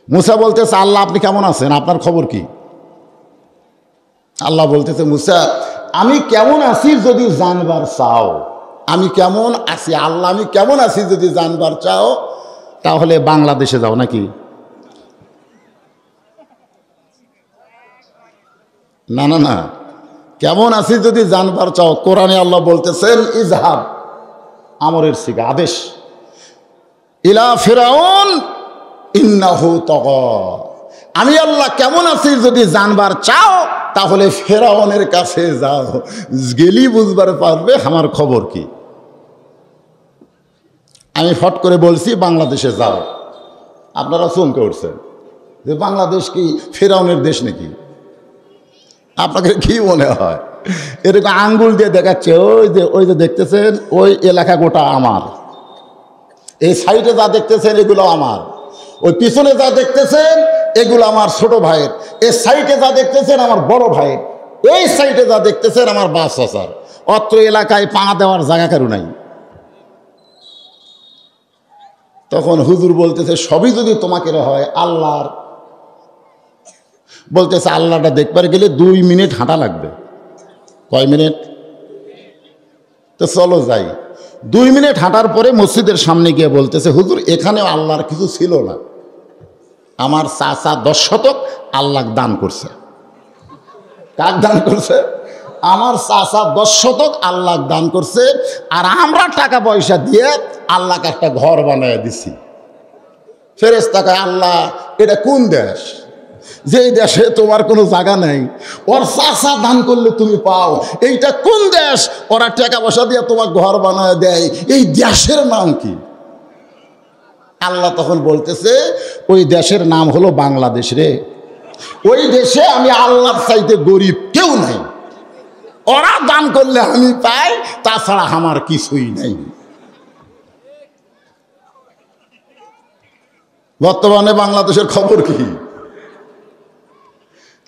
মুসা বলতেছে আল্লাহ আপনি কেমন আছেন, আপনার খবর কি? আল্লাহ বলতেছে মুসা আমি কেমন আছি যদি জানবার চাও, আমি কেমন আছি, আল্লাহ আমি কেমন আছি যদি জানবার চাও তাহলে বাংলাদেশে যাও। নাকি না না না, কেমন আছি যদি জানবার চাও কোরআনে আল্লাহ বলতেছেন ইজহাব, আমরের সিগা, আদেশ, ইলা ফিরাউন ইন্নাহু তাগা। আমি আল্লাহ কেমন আছি যদি জানবার চাও তাহলে ফেরাউনের কাছে যাও, গেলি বুঝবার পারবে আমার খবর কি। আমি ফট করে বলছি বাংলাদেশে যাও, আপনারা চমকে উঠছেন যে বাংলাদেশ কি ফেরাউনের দেশ নাকি? আপনাকে কি মনে হয়? এরকম আঙ্গুল দিয়ে দেখাচ্ছে, ওই যে দেখতেছেন ওই এলাকা গোটা আমার, এই সাইডে যা দেখতেছেন এগুলো আমার, ওই পিছনে যা দেখতেছেন এগুলো আমার ছোট ভাইয়ের, এই সাইডে যা দেখতেছেন আমার বড় ভাইয়ের, এই সাইডে যা দেখতেছেন আমার বাপ চাচার। অত্র এলাকায় পা দেওয়ার জায়গা কারো নাই। তখন হুজুর বলতেছে সবই যদি তোমাকে হয় আল্লাহর, বলতেছে আল্লাহটা দেখবার গেলে 2 মিনিট হাঁটা লাগবে। কয় মিনিট? তো চলো যাই। 2 মিনিট হাঁটার পরে মসজিদের সামনে গিয়ে বলতেছে হুজুর এখানে আল্লাহর কিছু ছিল না, আমার চাচা 10 শতক আল্লাহ দান করছে। কাক দান করছে? আমার চাচা 10 শতক আল্লাহ দান করছে, আর আমরা টাকা পয়সা দিয়ে আল্লাহকে একটা ঘর বানিয়ে দিছি। ফেরেশতাকে আল্লাহ এটা কোন দেশ, যেই দেশে তোমার কোনো জায়গা নেই, ওর চাচা দান করলে তুমি পাও, এইটা কোন দেশ ওরা টাকা পয়সা দিয়ে তোমার ঘর বানায় দেয়, এই দেশের নাম কি? আল্লাহ তখন বলতেছে ওই দেশের নাম হলো বাংলাদেশ রে। ওই দেশে আমি আল্লাহর চাইতে গরিব কেউ নাই, ওরা দান করলে আমি পাই, তাছাড়া আমার কিছুই নাই। বর্তমানে বাংলাদেশের খবর কি?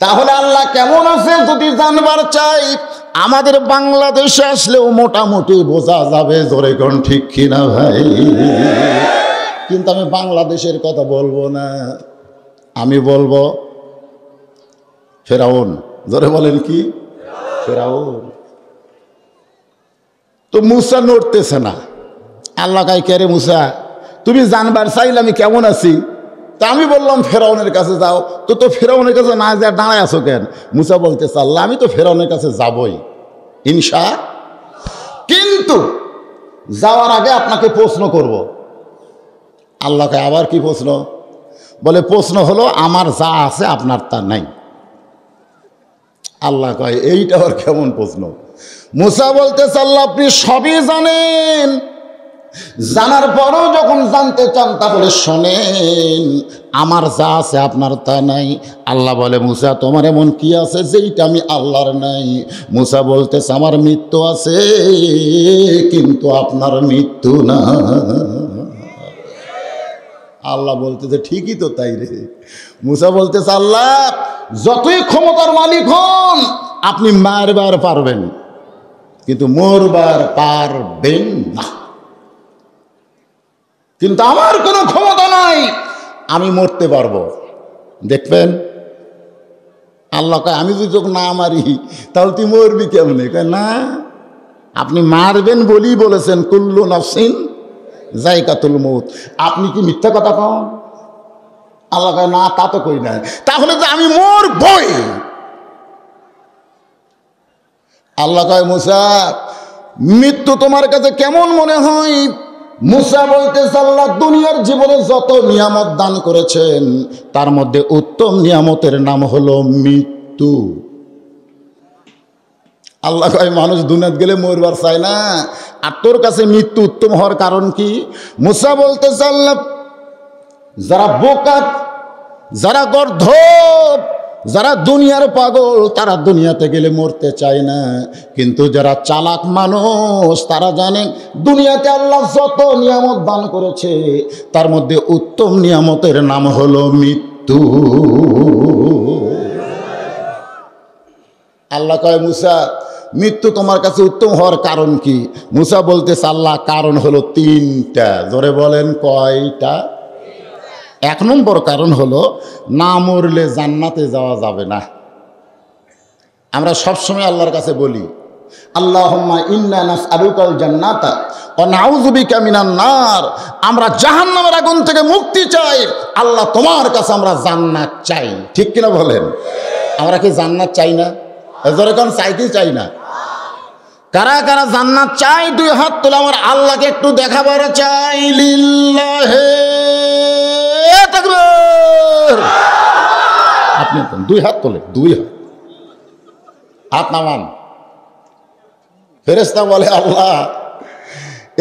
তাহলে আল্লাহ কেমন আছে যদি জানবার চাই আমাদের বাংলাদেশে আসলেও মোটামুটি বোঝা যাবে, জোরে কোন ঠিক কিনা ভাই? কিন্তু আমি বাংলাদেশের কথা বলবো না, আমি বলবো ফেরাউন। জোরে বলেন কি? ফেরাউন। তো মুসা নড়তেছে না। আল্লাহ কাই কে রে মুসা তুমি জানবার চাইলে আমি কেমন আছি? তা আমি বললাম ফেরাউনের কাছে যাও। তো ফেরাউনের কাছে না যা দাঁড়ায় আছো কেন? মুসা বলতেছে আল্লাহ আমি তো ফেরাউনের কাছে যাবই ইনশা, কিন্তু যাওয়ার আগে আপনাকে প্রশ্ন করব। আল্লাহকে আবার কি প্রশ্ন? বলে প্রশ্ন হলো আমার যা আছে আপনার তা নাই। আল্লাহ কয় এইটা আবার কেমন প্রশ্ন? মুসা বলতেছে আল্লাহ আপনি সবই জানেন, জানার পরও যখন জানতে চান তাহলে শোনেন, আমার যা আছে আপনার তা নাই। আল্লাহ বলে মুসা তোমার এমন কি আছে যেইটা আমি আল্লাহর নাই? মুসা বলতেছে আমার মৃত্যু আছে কিন্তু আপনার মৃত্যু না। আল্লাহ বলতেছে ঠিকই তো তাই রে। মুসা বলতেছে আল্লাহ যতই ক্ষমতার মালিক হন আপনি মারবার পারবেন কিন্তু মরবার পারবেন না, কিন্তু আমার কোনো ক্ষমতা নাই, আমি মরতে পারবো। দেখবেন আল্লাহ কয় আমি যদি তোকে না মারি তাহলে তুই মরবি কেমনে? কয় না আপনি মারবেন বলেই বলেছেন কুল্লু নাফসিন যায়কাতুল মউত। আপনি কি মিথ্যা কথা কন? আল্লাহ কয় না তা তো কই নাই। তাহলে তো আমি মরবই। আল্লাহ কয় মুসা মৃত্যু তোমার কাছে কেমন মনে হয়? মুসা বলতেছে আল্লাহ দুনিয়ার জীবনে যত নিয়ামত দান করেছেন তার মধ্যে উত্তম নিয়ামতের নাম হলো মৃত্যু। আল্লাহ কয় মানুষ দুনিয়াত গেলে মরবার চায় না, আর তোর কাছে মৃত্যু উত্তম হওয়ার কারণ কি? মুসা বলতেছে আল্লাহ যারা বোকা, যারা গর্ধব, যারা দুনিয়ার পাগল তারা দুনিয়াতে গেলে মরতে চায় না, কিন্তু যারা চালাক মানুষ তারা জানেন দুনিয়াতে আল্লাহ যত নিয়ামত দান করেছে তার মধ্যে উত্তম নিয়ামতের নাম হলো মৃত্যু। আল্লাহ কয় মুসা মৃত্যু তোমার কাছে উত্তম হওয়ার কারণ কি? মুসা বলতেছে আল্লাহ কারণ হলো তিনটা। জোরে বলেন কয়টা? এক নম্বর কারণ হলো না মরলে জান্নাতে যাওয়া যাবে না। আমরা সবসময় আল্লাহর কাছে বলি আল্লাহুম্মা ইন্না নাসআলুকাল জান্নাতা ওয়া নাউযু বিকা মিনান নার। আমরা জাহান্নামের আগুন থেকে মুক্তি চাই, আল্লাহ তোমার কাছে আমরা জান্নাত চাই। ঠিক কিনা বলেন? আমরা কি জান্নাত চাই না? যখন চাই কি চাই না? কারা কারা জান্নাত চাই দুই হাত তোলা, আমার আল্লাহকে একটু দেখাবার চাই। লিল্লাহে তাকবীর। আপনি দুই হাত তোলে, দুই হাত নামান। ফেরেশতা বলে আল্লাহ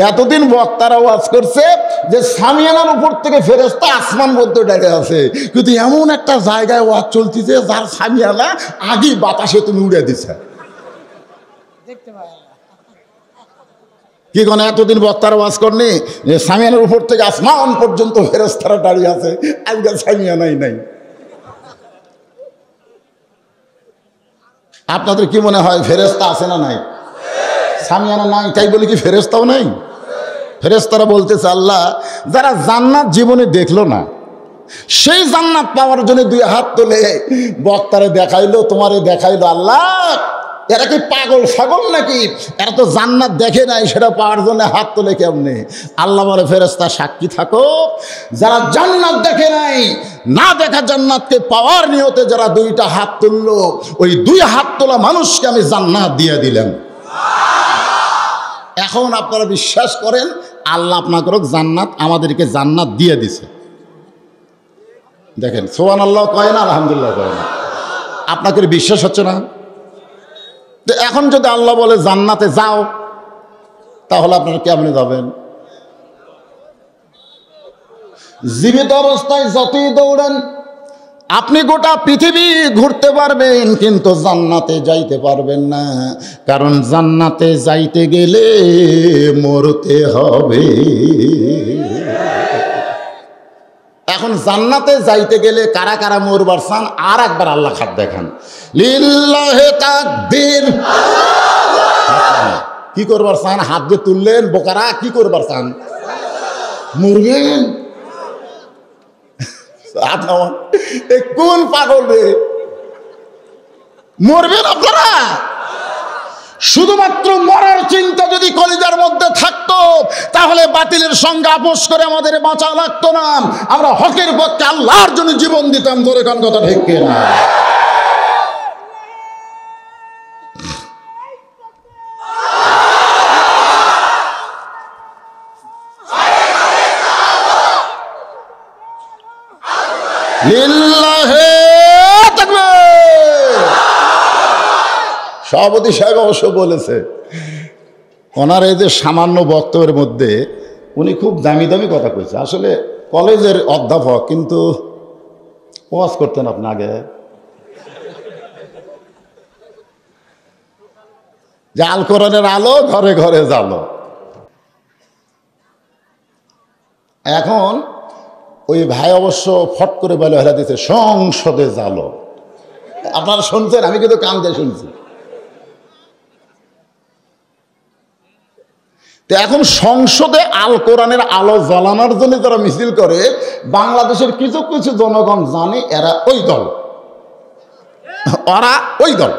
এতদিন বক্তারা ওয়াজ করছে যে সামিয়ানার উপর থেকে ফেরেশতা আসমান মধ্যে ডেকে আছে, কিন্তু এমন একটা জায়গায় ওয়াজ চলতেছে যার সামিয়ানা আগে বাতাসে তুমি উড়ে দিছে। কি কোন এতদিন বক্তারা ওয়াজ করনি যে সামিয়ানার উপর থেকে আসমান পর্যন্ত ফেরেশতারা দাঁড়িয়ে আছে, আজকে সামিয়ানাই নাই। আপনাদের কি মনে হয় ফেরেশতা আছে না নাই? সামিয়ানা নাই তাই বলে কি ফেরেশতাও নাই? ফেরেশতারা বলতেছে আল্লাহ যারা জান্নাত জীবনে দেখলো না সেই জান্নাত পাওয়ার জন্য দুই হাত তোলে বক্তারে দেখাইলো, তোমারে দেখাইলো। আল্লাহ এরা কি পাগল ছাগল নাকি? এরা তো জান্নাত দেখে নাই, সেটা পাওয়ার জন্য হাত তোলে কেমনে? আল্লাহ বলে ফেরেশতা সাক্ষী থাকো, যারা জান্নাত দেখে নাই না দেখা জান্নাতকে পাওয়ার নিয়তে যারা দুইটা হাত তুললো ওই দুই হাত তোলা মানুষকে আমি জান্নাত দিয়ে দিলাম। এখন আপনারা বিশ্বাস করেন আল্লাহ আপনাকে জান্নাত আমাদেরকে জান্নাত দিয়ে দিছে। দেখেন সুবহানাল্লাহ কয় না, আলহামদুলিল্লাহ কয় না? আপনাকে বিশ্বাস হচ্ছে না? এখন যদি আল্লাহ বলে জান্নাতে যাও তাহলে আপনারা কেমনে যাবেন? জীবিত অবস্থায় যতই দৌড়েন আপনি গোটা পৃথিবী ঘুরতে পারবেন কিন্তু জান্নাতে যাইতে পারবেন না, কারণ জান্নাতে যাইতে গেলে মরতে হবে। এখন জান্নাতে যাইতে গেলে কারা কারা মরবার চান আর একবার আল্লাহ খাত দেখান। লিল্লাহে তাকবীর। কি করবার চান? হাত দিয়ে তুললেন বোকারা, কি করবার চান? মরবেন? কোন পাগল রে? মরবেন আপনারা? শুধুমাত্র মরার চিন্তা যদি কলিজার মধ্যে থাকতো তাহলে বাতিলের সঙ্গে আপোষ করে আমাদের বাঁচা লাগতো না, আমরা হকের পক্ষে আল্লাহর জন্য জীবন দিতাম। ধরে কোন কথা ঠিক কিনা? লিল্লাহে তাকবীর। সভাপতি সাহেব অবশ্য বলেছে, ওনার এই যে সামান্য বক্তব্যের মধ্যে উনি খুব দামি দামি কথা কইছে। আসলে কলেজের অধ্যাপক, কিন্তু ওয়াজ করতেন আপনি আগে, যে আল কোরআনের আলো ঘরে ঘরে জালো। এখন ওই ভাই অবশ্য ফট করে বলে হেলা দিচ্ছে সংসদে জালো। আপনারা শুনছেন, আমি কিন্তু কান দিয়ে শুনছি। তো এখন সংসদে আল কোরআনের আলো জ্বালানোর জন্য যারা মিছিল করে, বাংলাদেশের কিছু কিছু জনগণ জানে এরা ওই দল, ওরা ওই দল।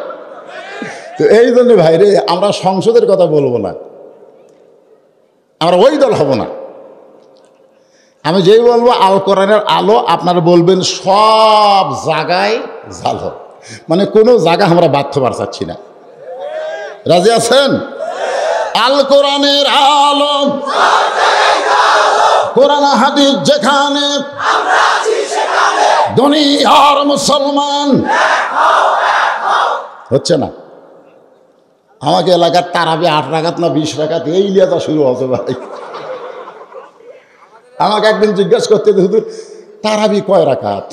তো এই জন্য ভাইরে আমরা সংসদের কথা বলবো না, আমরা ওই দল হব না। আমি যেই বলবো আল কোরআনের আলো, আপনারা বলবেন সব জায়গায় জালো, মানে কোনো জায়গা আমরা বাদ থবার চাচ্ছি না। রাজি আছেন? আল কোরআনের আলো, কোরআন হাদিস যেখানে, দুনিয়ার মুসলমান হচ্ছে না। আমাকে এলাকার তারাবি 8 রাকাত না 20 রাকাত এই লিয়াটা শুরু হচ্ছে ভাই। আমাকে একদিন জিজ্ঞাসা করতে, হুজুর তারাবি কয় রাকাত?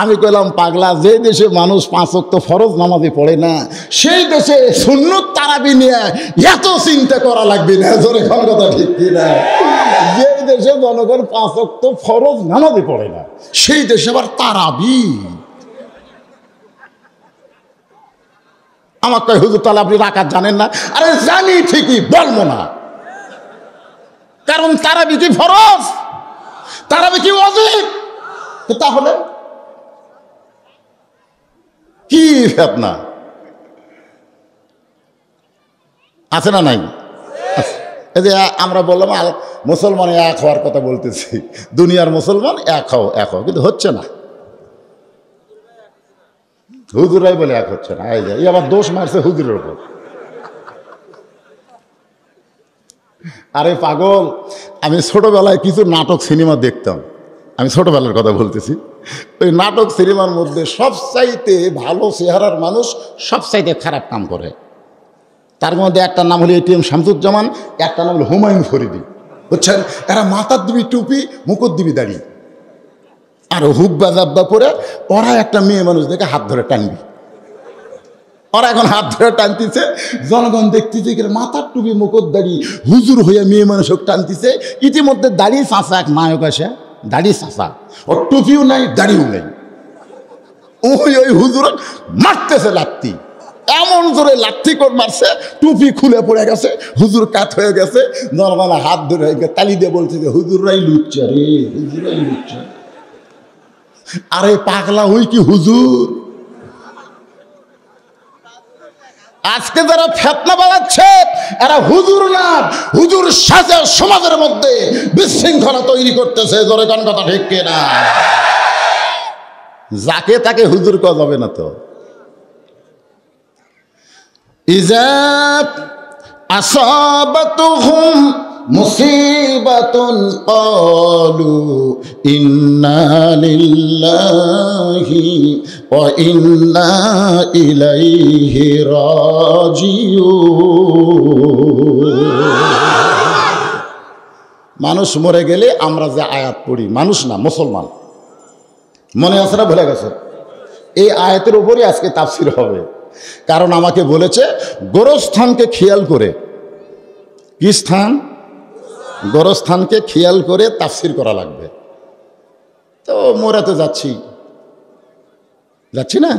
আমি কইলাম, পাগলা, যে দেশে মানুষ 5 ওয়াক্ত ফরজ নামাজে পড়ে না, সেই দেশে সুন্নত তারাবি নিয়ে এত চিন্তা করা লাগবে না। জোরে কোন কথা ঠিক কিনা? যে দেশে জনগণ 5 ওয়াক্ত ফরজ নামাজে পড়ে না, সেই দেশে আবার তারাবি। আমার কয়, হুজুর তাহলে আপনি রাকাত জানেন না? আরে জানি ঠিকই, বলবো না, কারণ তারাবি কি ফরজ? তারাবি কি ওয়াজিব? তাহলে কি ফেতনা আছে না নাই? এই যে আমরা বললাম মুসলমান এক হওয়ার কথা বলতেছি, দুনিয়ার মুসলমান এক হও এক হও, কিন্তু হচ্ছে না। হুজুরাই বলে এক হচ্ছে না। এই আবার দোষ মারছে হুজুরের উপর। আরে পাগল, আমি ছোটবেলায় কিছু নাটক সিনেমা দেখতাম, আমি ছোটবেলার কথা বলতেছি। ওই নাটক সিনেমার মধ্যে সবচাইতে ভালো চেহারার মানুষ সবচাইতে খারাপ কাম করে। তার মধ্যে একটা নাম হলো এটিএম শামসুজ্জামান, একটা নাম হলো হুমায়ুন ফরিদি। বুঝছেন? এরা মাথার দিবি টুপি, মুকুট দিবি দাড়ি, আর হুব্বা জাব্বা পরে ওরা একটা মেয়ে মানুষ দেখে হাত ধরে টানবি। ওরা এখন হাত ধরে টানতেছে, জনগণ দেখতেছে মাথার টুপি মুকুট দাড়ি হুজুর হইয়া মেয়ে মানুষ টানতেছে। ইতিমধ্যে দাড়ি চাঁচা এক নায়ক আসে, দাড়ি চাঁচা, ওর টুপিও নাই দাড়িও নাই, ওই হুজুর মারতেছে লাত্তি, এমন জোরে লাত্তি করে মারছে, টুপি খুলে পড়ে গেছে, হুজুর কাত হয়ে গেছে। জনগণ হাত ধরে তালি দিয়ে বলছে যে হুজুররাই লুচ্চা রে, হুজুরাই লুচ্চা। আরে পাগলা, ওই কি হুজুর? আজকে যারা ফেতনা বাড়াচ্ছে এরা হুজুর না, হুজুর সাজে সমাজের মধ্যে বিশৃঙ্খলা তৈরি করতেছে। জোরে কোন কথা ঠিক কিনা? যাকে তাকে হুজুর কওয়া যাবে না তো। ইজা আসাবাতুহুম মুসিবাতুন ক্বালু ইন্না লিল্লাহি ওয়া ইন্না ইলাইহি রাজিউন। মানুষ মরে গেলে আমরা যে আয়াত পড়ি, মানুষ না মুসলমান, মনে আছে না? ভুলে গেছে? এই আয়াতের উপরই আজকে তাফসীর হবে। কারণ আমাকে বলেছে গোরস্থানকে খেয়াল করে, কি স্থান? গোরস্থানকে খেয়াল করে তাফসীর করা লাগবে। তো মোরাতে যাচ্ছি না।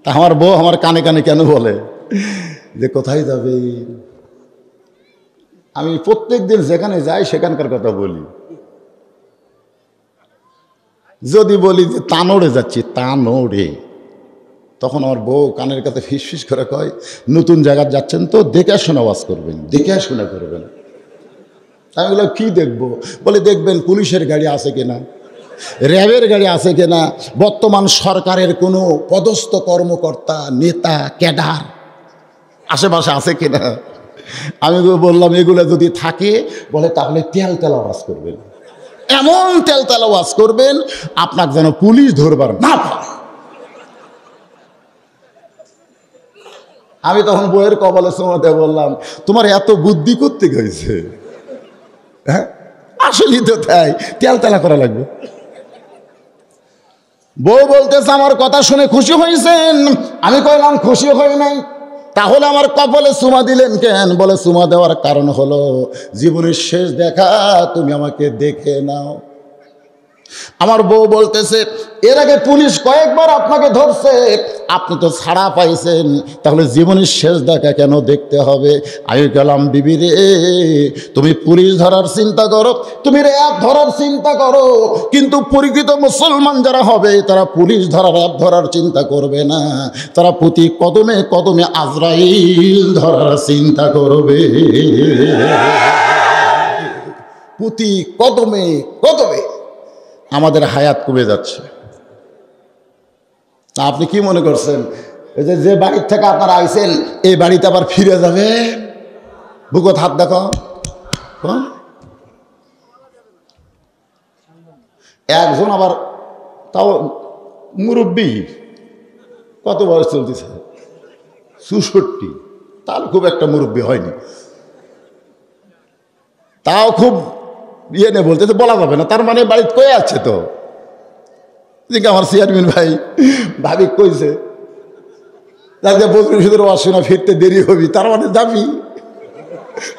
তা আমার বউ আমার কানে কানে কেন বলে যে কোথায় যাবে? আমি প্রত্যেক দিন যেখানে যাই সেখানকার কথা বলি। যদি বলি যে তানোড়ে যাচ্ছি, তানোড়ে, তখন আমার বউ কানের কাছে ফিসফিস করে কয়, নতুন জায়গায় যাচ্ছেন তো দেখে শুনে ওয়াজ করবেন, দেখে শুনে করবেন। আমি বললাম কি দেখবো? বলে দেখবেন পুলিশের গাড়ি আছে কিনা, র্যাবের গাড়ি আছে কিনা, বর্তমান সরকারের কোনো পদস্থ কর্মকর্তা নেতা ক্যাডার আশেপাশে আছে কিনা। আমি বললাম এগুলো যদি থাকে বলে তাহলে তেল তেলা ওয়াজ করবেন, এমন তেল তেলা ওয়াজ করবেন আপনাকে যেন পুলিশ ধরবার না পায়। আমি তখন বইয়ের কপালে চুমাতে বললাম, তোমার এত বুদ্ধি করতে গেছে? হ্যাঁ আসলেই তো তাই, তেল তেলা করা লাগবে। বউ বলতেছে আমার কথা শুনে খুশি হয়েছেন? আমি কইলাম খুশি হই নাই। তাহলে আমার কপালে চুমা দিলেন কেন? বলে চুমা দেওয়ার কারণ হলো জীবনের শেষ দেখা, তুমি আমাকে দেখে নাও। আমার বউ বলতেছে এর আগে পুলিশ কয়েকবার আপনাকে ধরছে, আপনি তো ছাড়া পাইছেন, তাহলে জীবনের শেষ দেখা কেন দেখতে হবে? আমি গেলাম বিবি রে, তুমি পুলিশ ধরার চিন্তা করো, তুমি র্যাব ধরার চিন্তা করো, কিন্তু প্রকৃত মুসলমান যারা হবে তারা পুলিশ ধরার র্যাব ধরার চিন্তা করবে না, তারা প্রতি কদমে কদমে আজরাইল ধরার চিন্তা করবে। প্রতি কদমে কদমে আমাদের হায়াত কমে যাচ্ছে। আপনি কি মনে করছেন যে বাড়ির থেকে আপনারা আইছেন এই বাড়িতে আবার ফিরে যাবে? বুকত হাত দেখো। একজন আবার তাও মুরব্বী, কত বয়স চলতেছে? 64। তার খুব একটা মুরব্বী হয়নি, তাও খুব ইয়ে নেই, বলতে বলা যাবে না। তার মানে বাড়িতে কয়ে আছে তো। আমার চেয়ারম্যান ভাই ভাবি কইছে তাকে বকরি সুদের আসে না, ফিরতে দেরি হবি, তার মানে যাবি।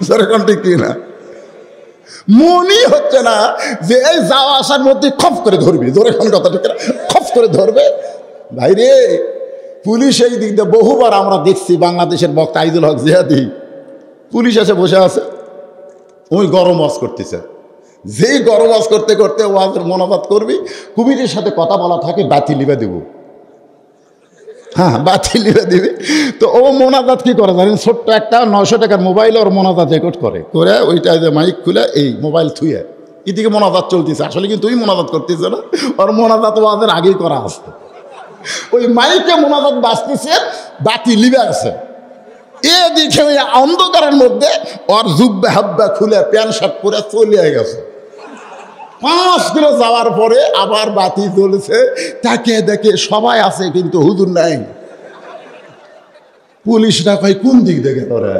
সেরকম ঠিক না, মনই হচ্ছে না যে এই যাওয়া আসার মধ্যে খপ করে ধরবি, ধরে কোন কথা ঠিক না, খপ করে ধরবে। ভাই রে, পুলিশ এই দিক দিয়ে বহুবার আমরা দেখছি, বাংলাদেশের বক্তা আইজুল হক জিহাদি পুলিশ এসে বসে আছে, ওই গরম ওয়াজ করতেছে। যেই গরম ওয়াজ করতে করতে ওয়াজের মনোবাদ করবি, কুমিরের সাথে কথা বলা থাকে বাতি লিবে দেব। হ্যাঁ বাতি লিবে দিবি। তো ও মোনাজাত কি করে জানেন? ছোট্ট একটা 900 টাকার মোবাইল ওর মোনাজাত রেকর্ড করে করে ওইটা যে মাইক খুলে এই মোবাইল থুয়ে এদিকে মোনাজাত চলতেছে। আসলে কিন্তু তুই মোনাজাত করতেছে না, ওর মোনাজাত ওয়াজের আগেই করা আসতো। ওই মাইকে মোনাজাত বাজতেছে, বাতি লিবে আছে। এদিকে ওই অন্ধকারের মধ্যে ওর জুব্বা হাব্বা খুলে প্যান্ট শার্ট পরে চলে গেছে। 5 কিলো যাওয়ার পরে আবার বাতি জ্বলছে, তাকে দেখে সবাই আছে কিন্তু হুজুর নাই। পুলিশরা কয় কোন দিক দেখে তোরা?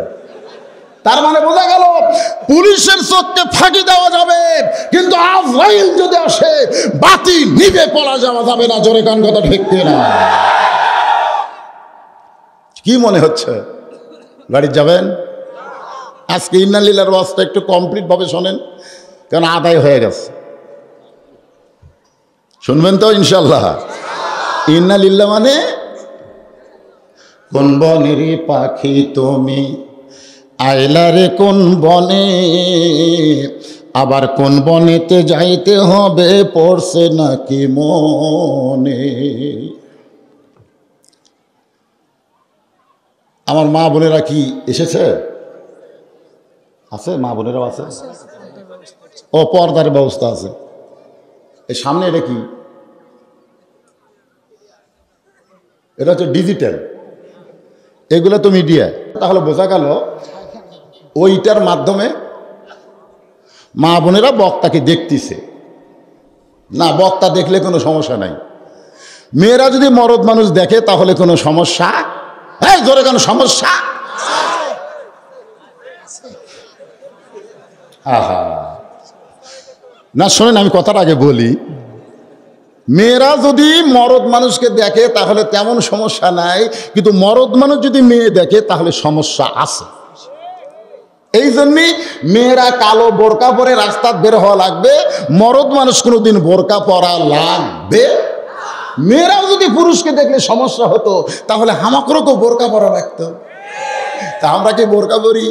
তার মানে বোঝা গেল পুলিশের চোখকে ফাঁকি দেওয়া যাবে, কিন্তু আজরাইল যদি আসে বাতি নিভে পড়া যাওয়া যাবে না। জোরে কান কথা ঠিক না? কি মনে হচ্ছে গাড়ি যাবেন? আজকে ইন্নালিল্লাহর ওয়াজটা একটু কমপ্লিট ভাবে শোনেন, কারণ আদায় হয়ে গেছে। শুনবেন তো ইনশাল্লাহ? ইন্নালিল্লাহ মানে কোন বনের পাখি তুমি আইলা রে কোন বনে, আবার কোন বনেতে যাইতে হবে পড়ছে নাকি মনে। আমার মা বোনেরা কি এসেছে? আছে মা বোনেরাও আছে? ও পর্দার ব্যবস্থা আছে। এই সামনে এটা কি? এটা হচ্ছে ডিজিটাল, এগুলো তো মিডিয়া। তাহলে বোঝা গেল ওইটার মাধ্যমে মা বোনেরা বক্তাকে দেখতেছে না। বক্তা দেখলে কোনো সমস্যা নাই। মেয়েরা যদি মরদ মানুষ দেখে তাহলে কোনো সমস্যা, এই জোরে কোনো সমস্যা। আহা না, শোনেন আমি কথাটা আগে বলি। মেয়েরা যদি মরদ মানুষকে দেখে তাহলে তেমন সমস্যা নাই, কিন্তু মরদ মানুষ যদি মেয়ে দেখে তাহলে সমস্যা আছে। এই জন্যই মেয়েরা কালো বোরকা পরে রাস্তা বের হওয়া লাগবে, মরদ মানুষ কোনোদিন বোরকা পরা লাগবে। মেয়েরাও যদি পুরুষকে দেখলে সমস্যা হতো তাহলে হামাকরও বোরকা পরা লাগতো। তা আমরা কি বোরকা পরি?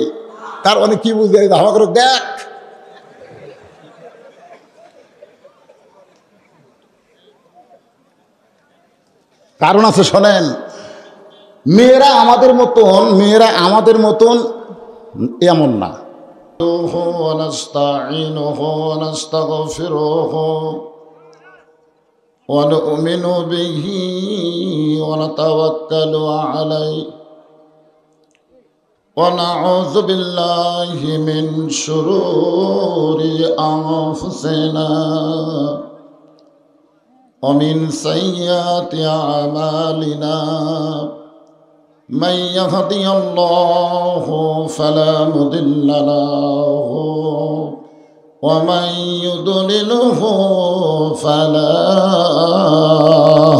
তার মানে কি বুঝে হামাকরও দেখ। কারণ আছে শোনেন, মেয়েরা আমাদের মতন এমন না। ونستعينه ونستغفره ونؤمن به ونتوكل عليه ونعوذ بالله من شرور أنفسنا ومن سيئات أعمالنا من يهدي الله فلا مضل له ومن يضلله فلا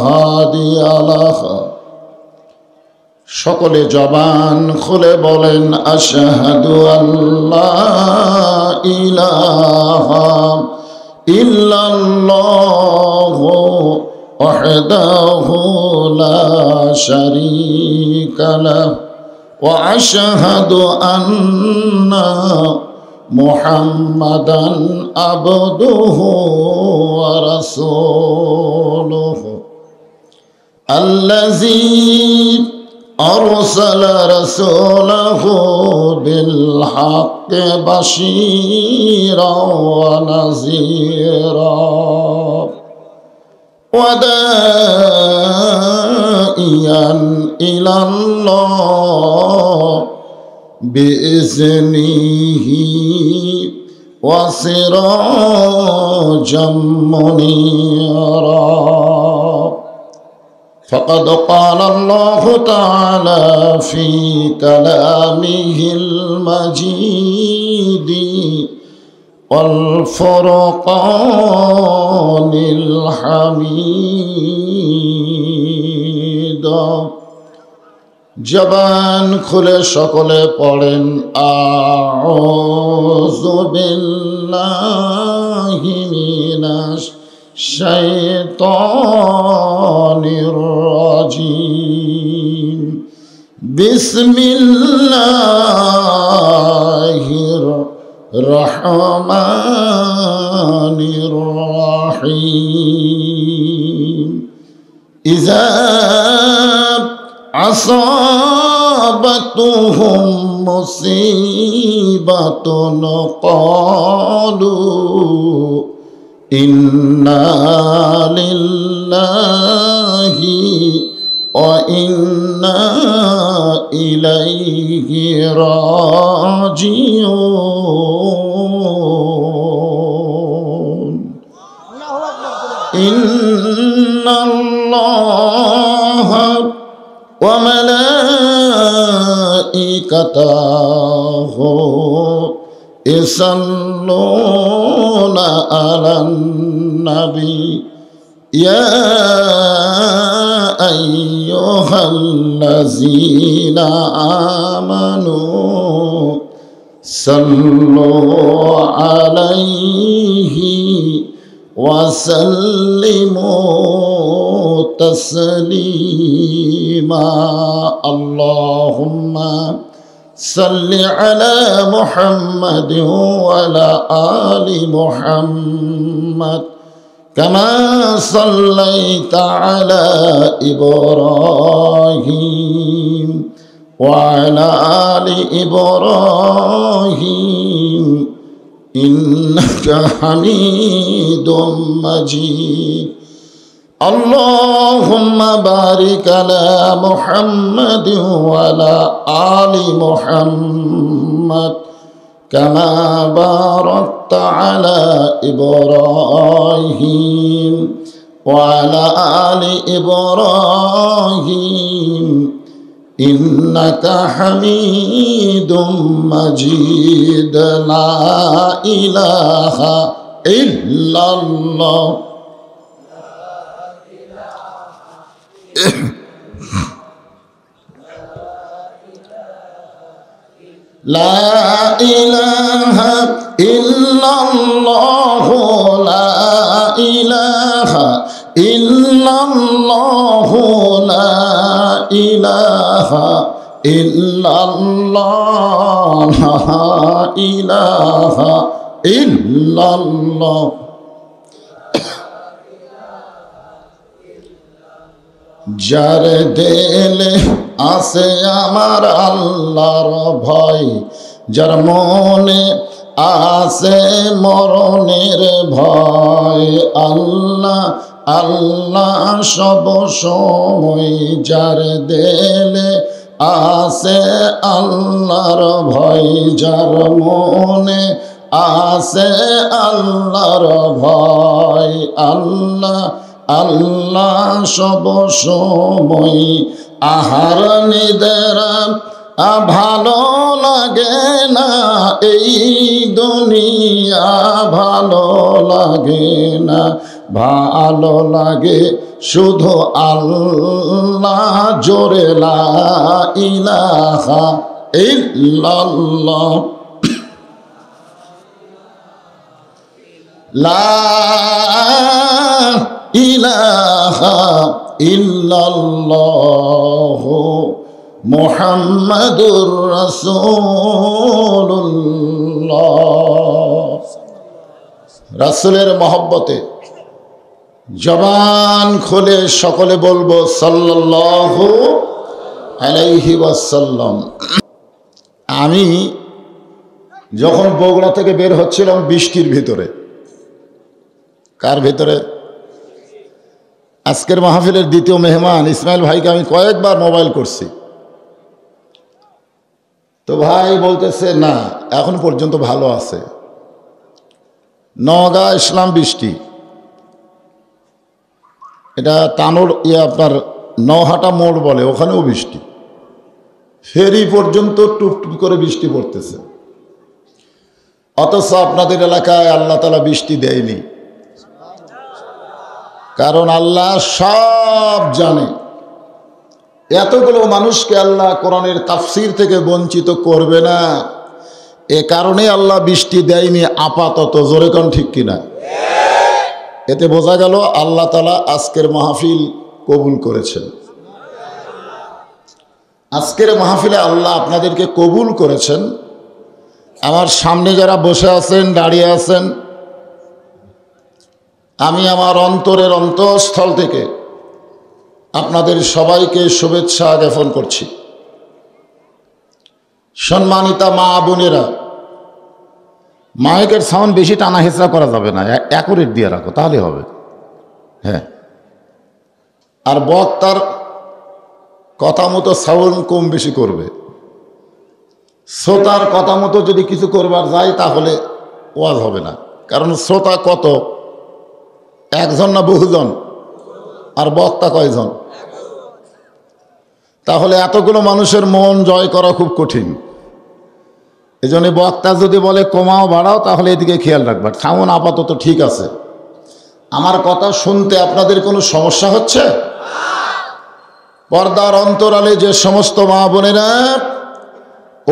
هادي له সকলে জবান খুলে বলেন আশহাদু আল্লা ইলাহা ইল্লাল্লাহু ওয়াহদাহু লা শারীকা লাহু ওয়া আশহাদু আন্না মুহাম্মাদান আবদুহু ওয়া রাসূলুহু আল্লাযী أرسل رسوله بالحق بشيرا ونذيرا وداعيا إلى الله بإذنه وسراجا منيرا فقد قال الله تعالى في كلامه المجيد والفرقان الحميد জবান খুলে সকলে পড়েন আউযু বিল্লাহি মিনাশ শাইতানির রাজিম বিসমিল্লাহির রহমানির রহিম ইযা আসাবাতুহুম মুসিবাতুন ক্বালু إنا لله وإنا إليه راجعون إن الله وملائكته يصلون على النبي يا أيها الذين آمنوا صلوا عليه وسلموا تسليما اللهم صل على محمد وعلى آل محمد كما صليت على إبراهيم وعلى آل إبراهيم إنك حميد مجيد اللهم بارك على محمد وعلى آل محمد كما باركت على إبراهيم وعلى آل إبراهيم إنك حميد مجيد لا إله إلا الله لا إله إلا الله لا إله إلا الله لا إله إلا الله لا إله إلا الله जार दिल আছে আমার আল্লাহর ভয়, যার মনে আছে মরণের ভয়। আল্লাহ আল্লাহ সব সময় যার দিলে আছে আল্লাহর ভয়, যার মনে আছে আল্লাহর ভয়। আল্লাহ আল্লাহ সব সময় আহার নিদেরা ভালো লাগে না, এই দুনিয়া ভালো লাগে না, ভালো লাগে শুধু আল্লাহ, জোরে লা ইলাহা ইল্লাল্লাহ, লা ইলাহা ইল্লাল্লাহ মুহাম্মাদুর রাসূলুল্লাহ। রাসূলের মহব্বতে জবান খুলে সকলে বলবো সাল্লাল্লাহু আলাইহি ওয়াসাল্লাম। আমি যখন বগুড়া থেকে বের হচ্ছিলাম বৃষ্টির ভিতরে, কার ভিতরে? আজকের মাহফিলের দ্বিতীয় মেহমান ইসমাইল ভাইকে আমি কয়েকবার মোবাইল করছি, তো ভাই বলতেছে না এখন পর্যন্ত ভালো আছে। নওগাঁ ইসলাম বৃষ্টি, এটা তানোর আপনার নহাটা মোড় বলে, ওখানেও বৃষ্টি, ফেরি পর্যন্ত টুপটুপ করে বৃষ্টি পড়তেছে। অথচ আপনাদের এলাকায় আল্লাহ তাআলা বৃষ্টি দেয়নি, কারণ আল্লাহ সব জানে। এতগুলো মানুষকে আল্লাহ কোরআনের তাফসির থেকে বঞ্চিত করবে না, এ কারণে আল্লাহ বৃষ্টি দেয়নি আপাতত। জোরে কোন ঠিক কিনা? এতে বোঝা গেল আল্লাহ তাআলা আজকের মাহফিল কবুল করেছেন। আজকের মাহফিলে আল্লাহ আপনাদেরকে কবুল করেছেন। আমার সামনে যারা বসে আছেন, দাঁড়িয়ে আছেন, আমি আমার অন্তরের অন্তঃস্থল থেকে আপনাদের সবাইকে শুভেচ্ছা জ্ঞাপন করছি। সম্মানিতা মা বোনেরা, মাইকের সাউন্ড বেশি টানা হেঁচড়া করা যাবে না, অ্যাকুরেট দিয়ে রাখো তাহলে হবে। হ্যাঁ, আর বক্তার কথা মতো সাউন্ড কম বেশি করবে। শ্রোতার কথা মতো যদি কিছু করবার যায় তাহলে ওয়াজ হবে না, কারণ শ্রোতা কত, একজন না বহুজন, আর বক্তা কয়জন? তাহলে এতগুলো মানুষের মন জয় করা খুব কঠিন। এই জন্য বক্তা যদি বলে কমাও বাড়াও, তাহলে এদিকে খেয়াল রাখবার। সাউন্ড আপাতত ঠিক আছে। আমার কথা শুনতে আপনাদের কোনো সমস্যা হচ্ছে? পর্দার অন্তরালে যে সমস্ত মা বোনেরা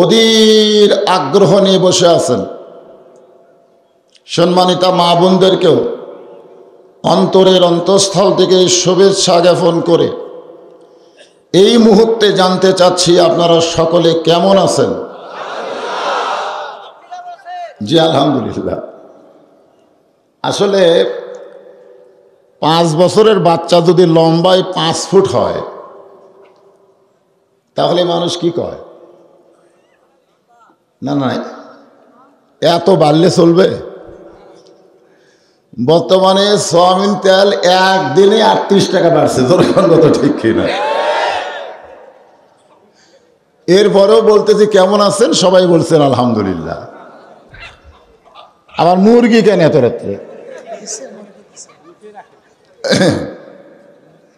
অধীর আগ্রহ নিয়ে বসে আছেন, সম্মানিতা মা বোনদেরকেও অন্তরের অন্তঃস্থল থেকে শুভেচ্ছা জ্ঞাপন করে এই মুহূর্তে জানতে চাচ্ছি আপনারা সকলে কেমন আছেন? জি আলহামদুলিল্লাহ। আসলে 5 বছরের বাচ্চা যদি লম্বায় 5 ফুট হয় তাহলে মানুষ কি কয়? না না, এত বাড়লে চলবে? বর্তমানে সয়াবিন তেল একদিনে 38 টাকা বাড়ছে, তো ঠিক কিনা? এরপরেও বলতেছি কেমন আছেন, সবাই বলছেন আলহামদুলিল্লাহ। আবার মুরগি কেন এত রাত্রে?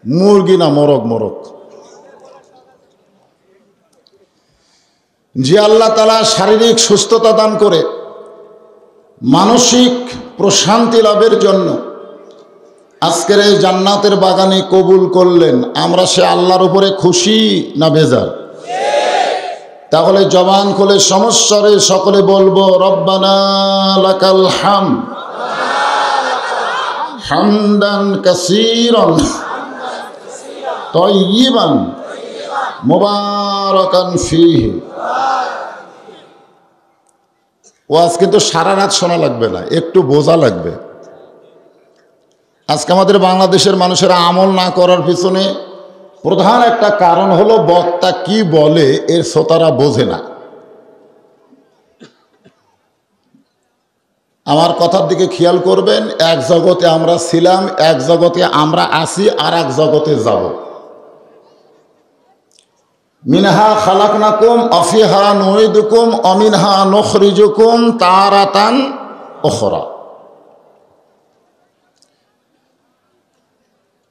মুরগি না, মোরগ। মোরগ যে আল্লাহ তাআলা শারীরিক সুস্থতা দান করে মানসিক প্রশান্তি লাভের জন্য আজকের এই জান্নাতের বাগানে কবুল করলেন, আমরা সে আল্লাহর উপরে খুশি না বেজার? তাহলে জবান খুলে সমস্বরে সকলে বলবো রব্বানা লাকাল হামদ হামদান কাসীরান তাইয়িবান মুবারাকান ফীহি। ওয়াজ কিন্তু সারা রাত শোনা লাগবে না, একটু বোঝা লাগবে। আজকে আমাদের বাংলাদেশের মানুষেরা আমল না করার পিছনে প্রধান একটা কারণ হলো বক্তা কি বলে এর শ্রোতারা বোঝে না। আমার কথার দিকে খেয়াল করবেন, এক জগতে আমরা ছিলাম, এক জগতে আমরা আছি, আর এক জগতে যাব। মিনহা খালাকনাকুম অফিহা নুইদুকুম অমিনহা নুখরিজুকুম তারাতান উখরা।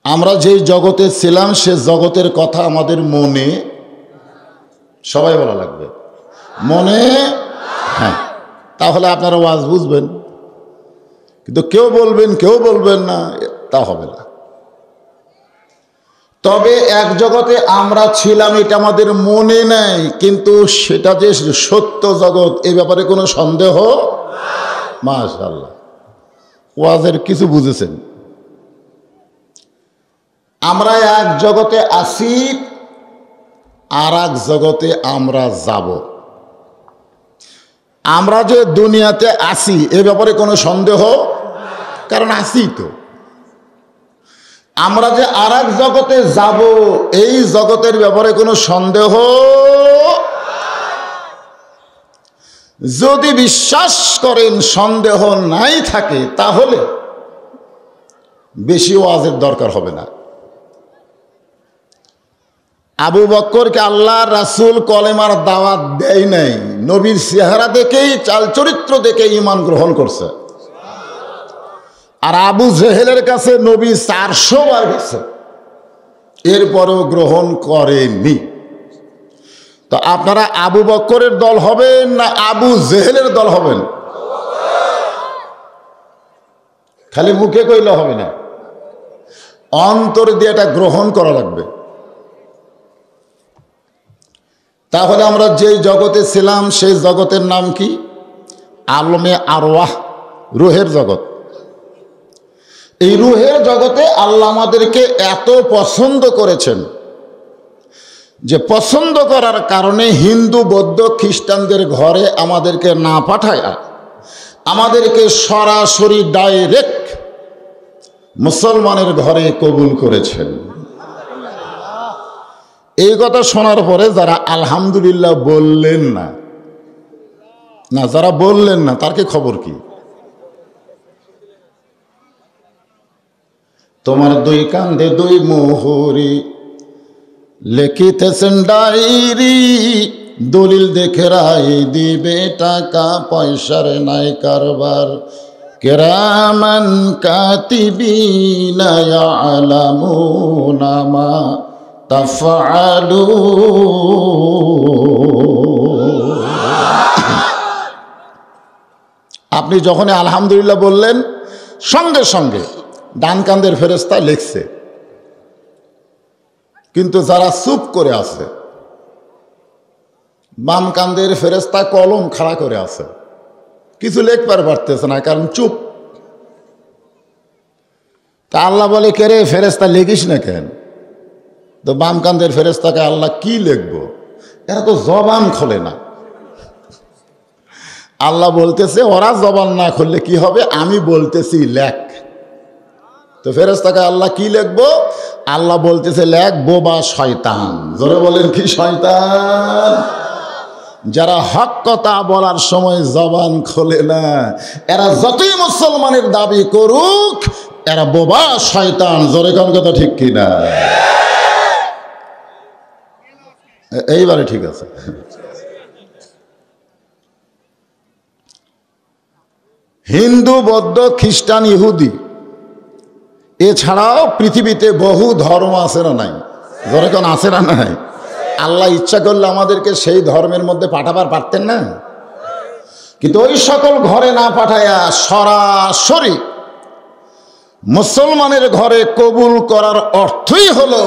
আমরা যেই জগতে ছিলাম সে জগতের কথা আমাদের মনে, সবাই বলা লাগবে মনে, হ্যাঁ, তাহলে আপনারা ওয়াজ বুঝবেন। কিন্তু কেউ বলবেন না, তা হবে না। তবে এক জগতে আমরা ছিলাম এটা আমাদের মনে নেই, কিন্তু সেটা যে সত্য জগৎ এ ব্যাপারে কোনো সন্দেহ। মাশাআল্লাহ, ওয়াজের কিছু বুঝেছেন। আমরা এক জগতে আছি, আর এক জগতে আমরা যাব। আমরা যে দুনিয়াতে আছি এ ব্যাপারে কোনো সন্দেহ, কারণ আছি তো। আমরা যে আর এক জগতে যাব এই জগতের ব্যাপারে কোনো সন্দেহ। যদি বিশ্বাস করেন সন্দেহ নাই থাকে, তাহলে বেশি ওয়াজের দরকার হবে না। আবু বকরকে আল্লাহর রাসূল কলেমার দাওয়াত দেয় নাই, নবীর চেহারা দেখেই, চাল চরিত্র দেখে ঈমান গ্রহণ করছে। আর আবু জেহেলের কাছে নবী 400 বার গেছে, এরপরেও গ্রহণ করেনি। তো আপনারা আবু বকরের দল হবেন না আবু জেহেলের দল হবেন? খালি মুখে কইলে হবে না, অন্তর দিয়ে এটা গ্রহণ করা লাগবে। তাহলে আমরা যেই জগতে ছিলাম সেই জগতের নাম কি? আলমে আরওয়াহ, রুহের জগৎ। এই রুহের জগতে আল্লাহ আমাদেরকে এত পছন্দ করেছেন যে পছন্দ করার কারণে হিন্দু বৌদ্ধ খ্রিস্টানদের ঘরে আমাদেরকে না পাঠায়, আমাদেরকে সরাসরি ডাইরেক্ট মুসলমানের ঘরে কবুল করেছেন। এই কথা শোনার পরে যারা আলহামদুলিল্লাহ বললেন না, যারা বললেন না তার কি খবর কি? তোমার দুই কান্দে দুই মোহরি লিখিতেছেন ডায়েরি, দলিল দেখে রায় দিবে, টাকা পয়সার নাই কারবার, কিরামান কাতিবিনা ইয়ালামুনা মা তাফআলুন। আপনি যখন আলহামদুলিল্লাহ বললেন, সঙ্গে সঙ্গে ডান কান্দের ফেরেশতা লিখছে। কিন্তু যারা চুপ করে আছে, বাম কান্দের ফেরেশতা কলম খাড়া করে আছে, কিছু লিখবার পারতেছে না, কারণ চুপ। তা আল্লাহ বলে, কে রে ফেরেশতা লিখিস না কেন? তো বাম কান্দের ফেরেশতাকে আল্লাহ কি লিখবো, এরা তো জবান খোলে না। আল্লাহ বলতেছে, ওরা জবান না খুললে কি হবে, আমি বলতেছি লেখ। তো ফেরেশতাকে আল্লাহ কি লিখবো? আল্লাহ বলতেছে, লেখ বোবা শয়তান। জোরে বলেন, কি শয়তান? যারা হক কথা বলার সময় জবান খোলে না, এরা যতই মুসলমানের দাবি করুক, এরা বোবা শয়তান। জোরে কোন কথা ঠিক কিনা? এইবারে ঠিক আছে। হিন্দু বৌদ্ধ খ্রিস্টান ইহুদি এছাড়াও পৃথিবীতে বহু ধর্ম আছে না নাই? ধরে কোন আছে না নাই? আল্লাহ ইচ্ছা করলে আমাদেরকে সেই ধর্মের মধ্যে পাঠাবার পারতেন না, কিন্তু ওই সকল ঘরে না পাঠায়া সরাসরি মুসলমানের ঘরে কবুল করার অর্থই হলো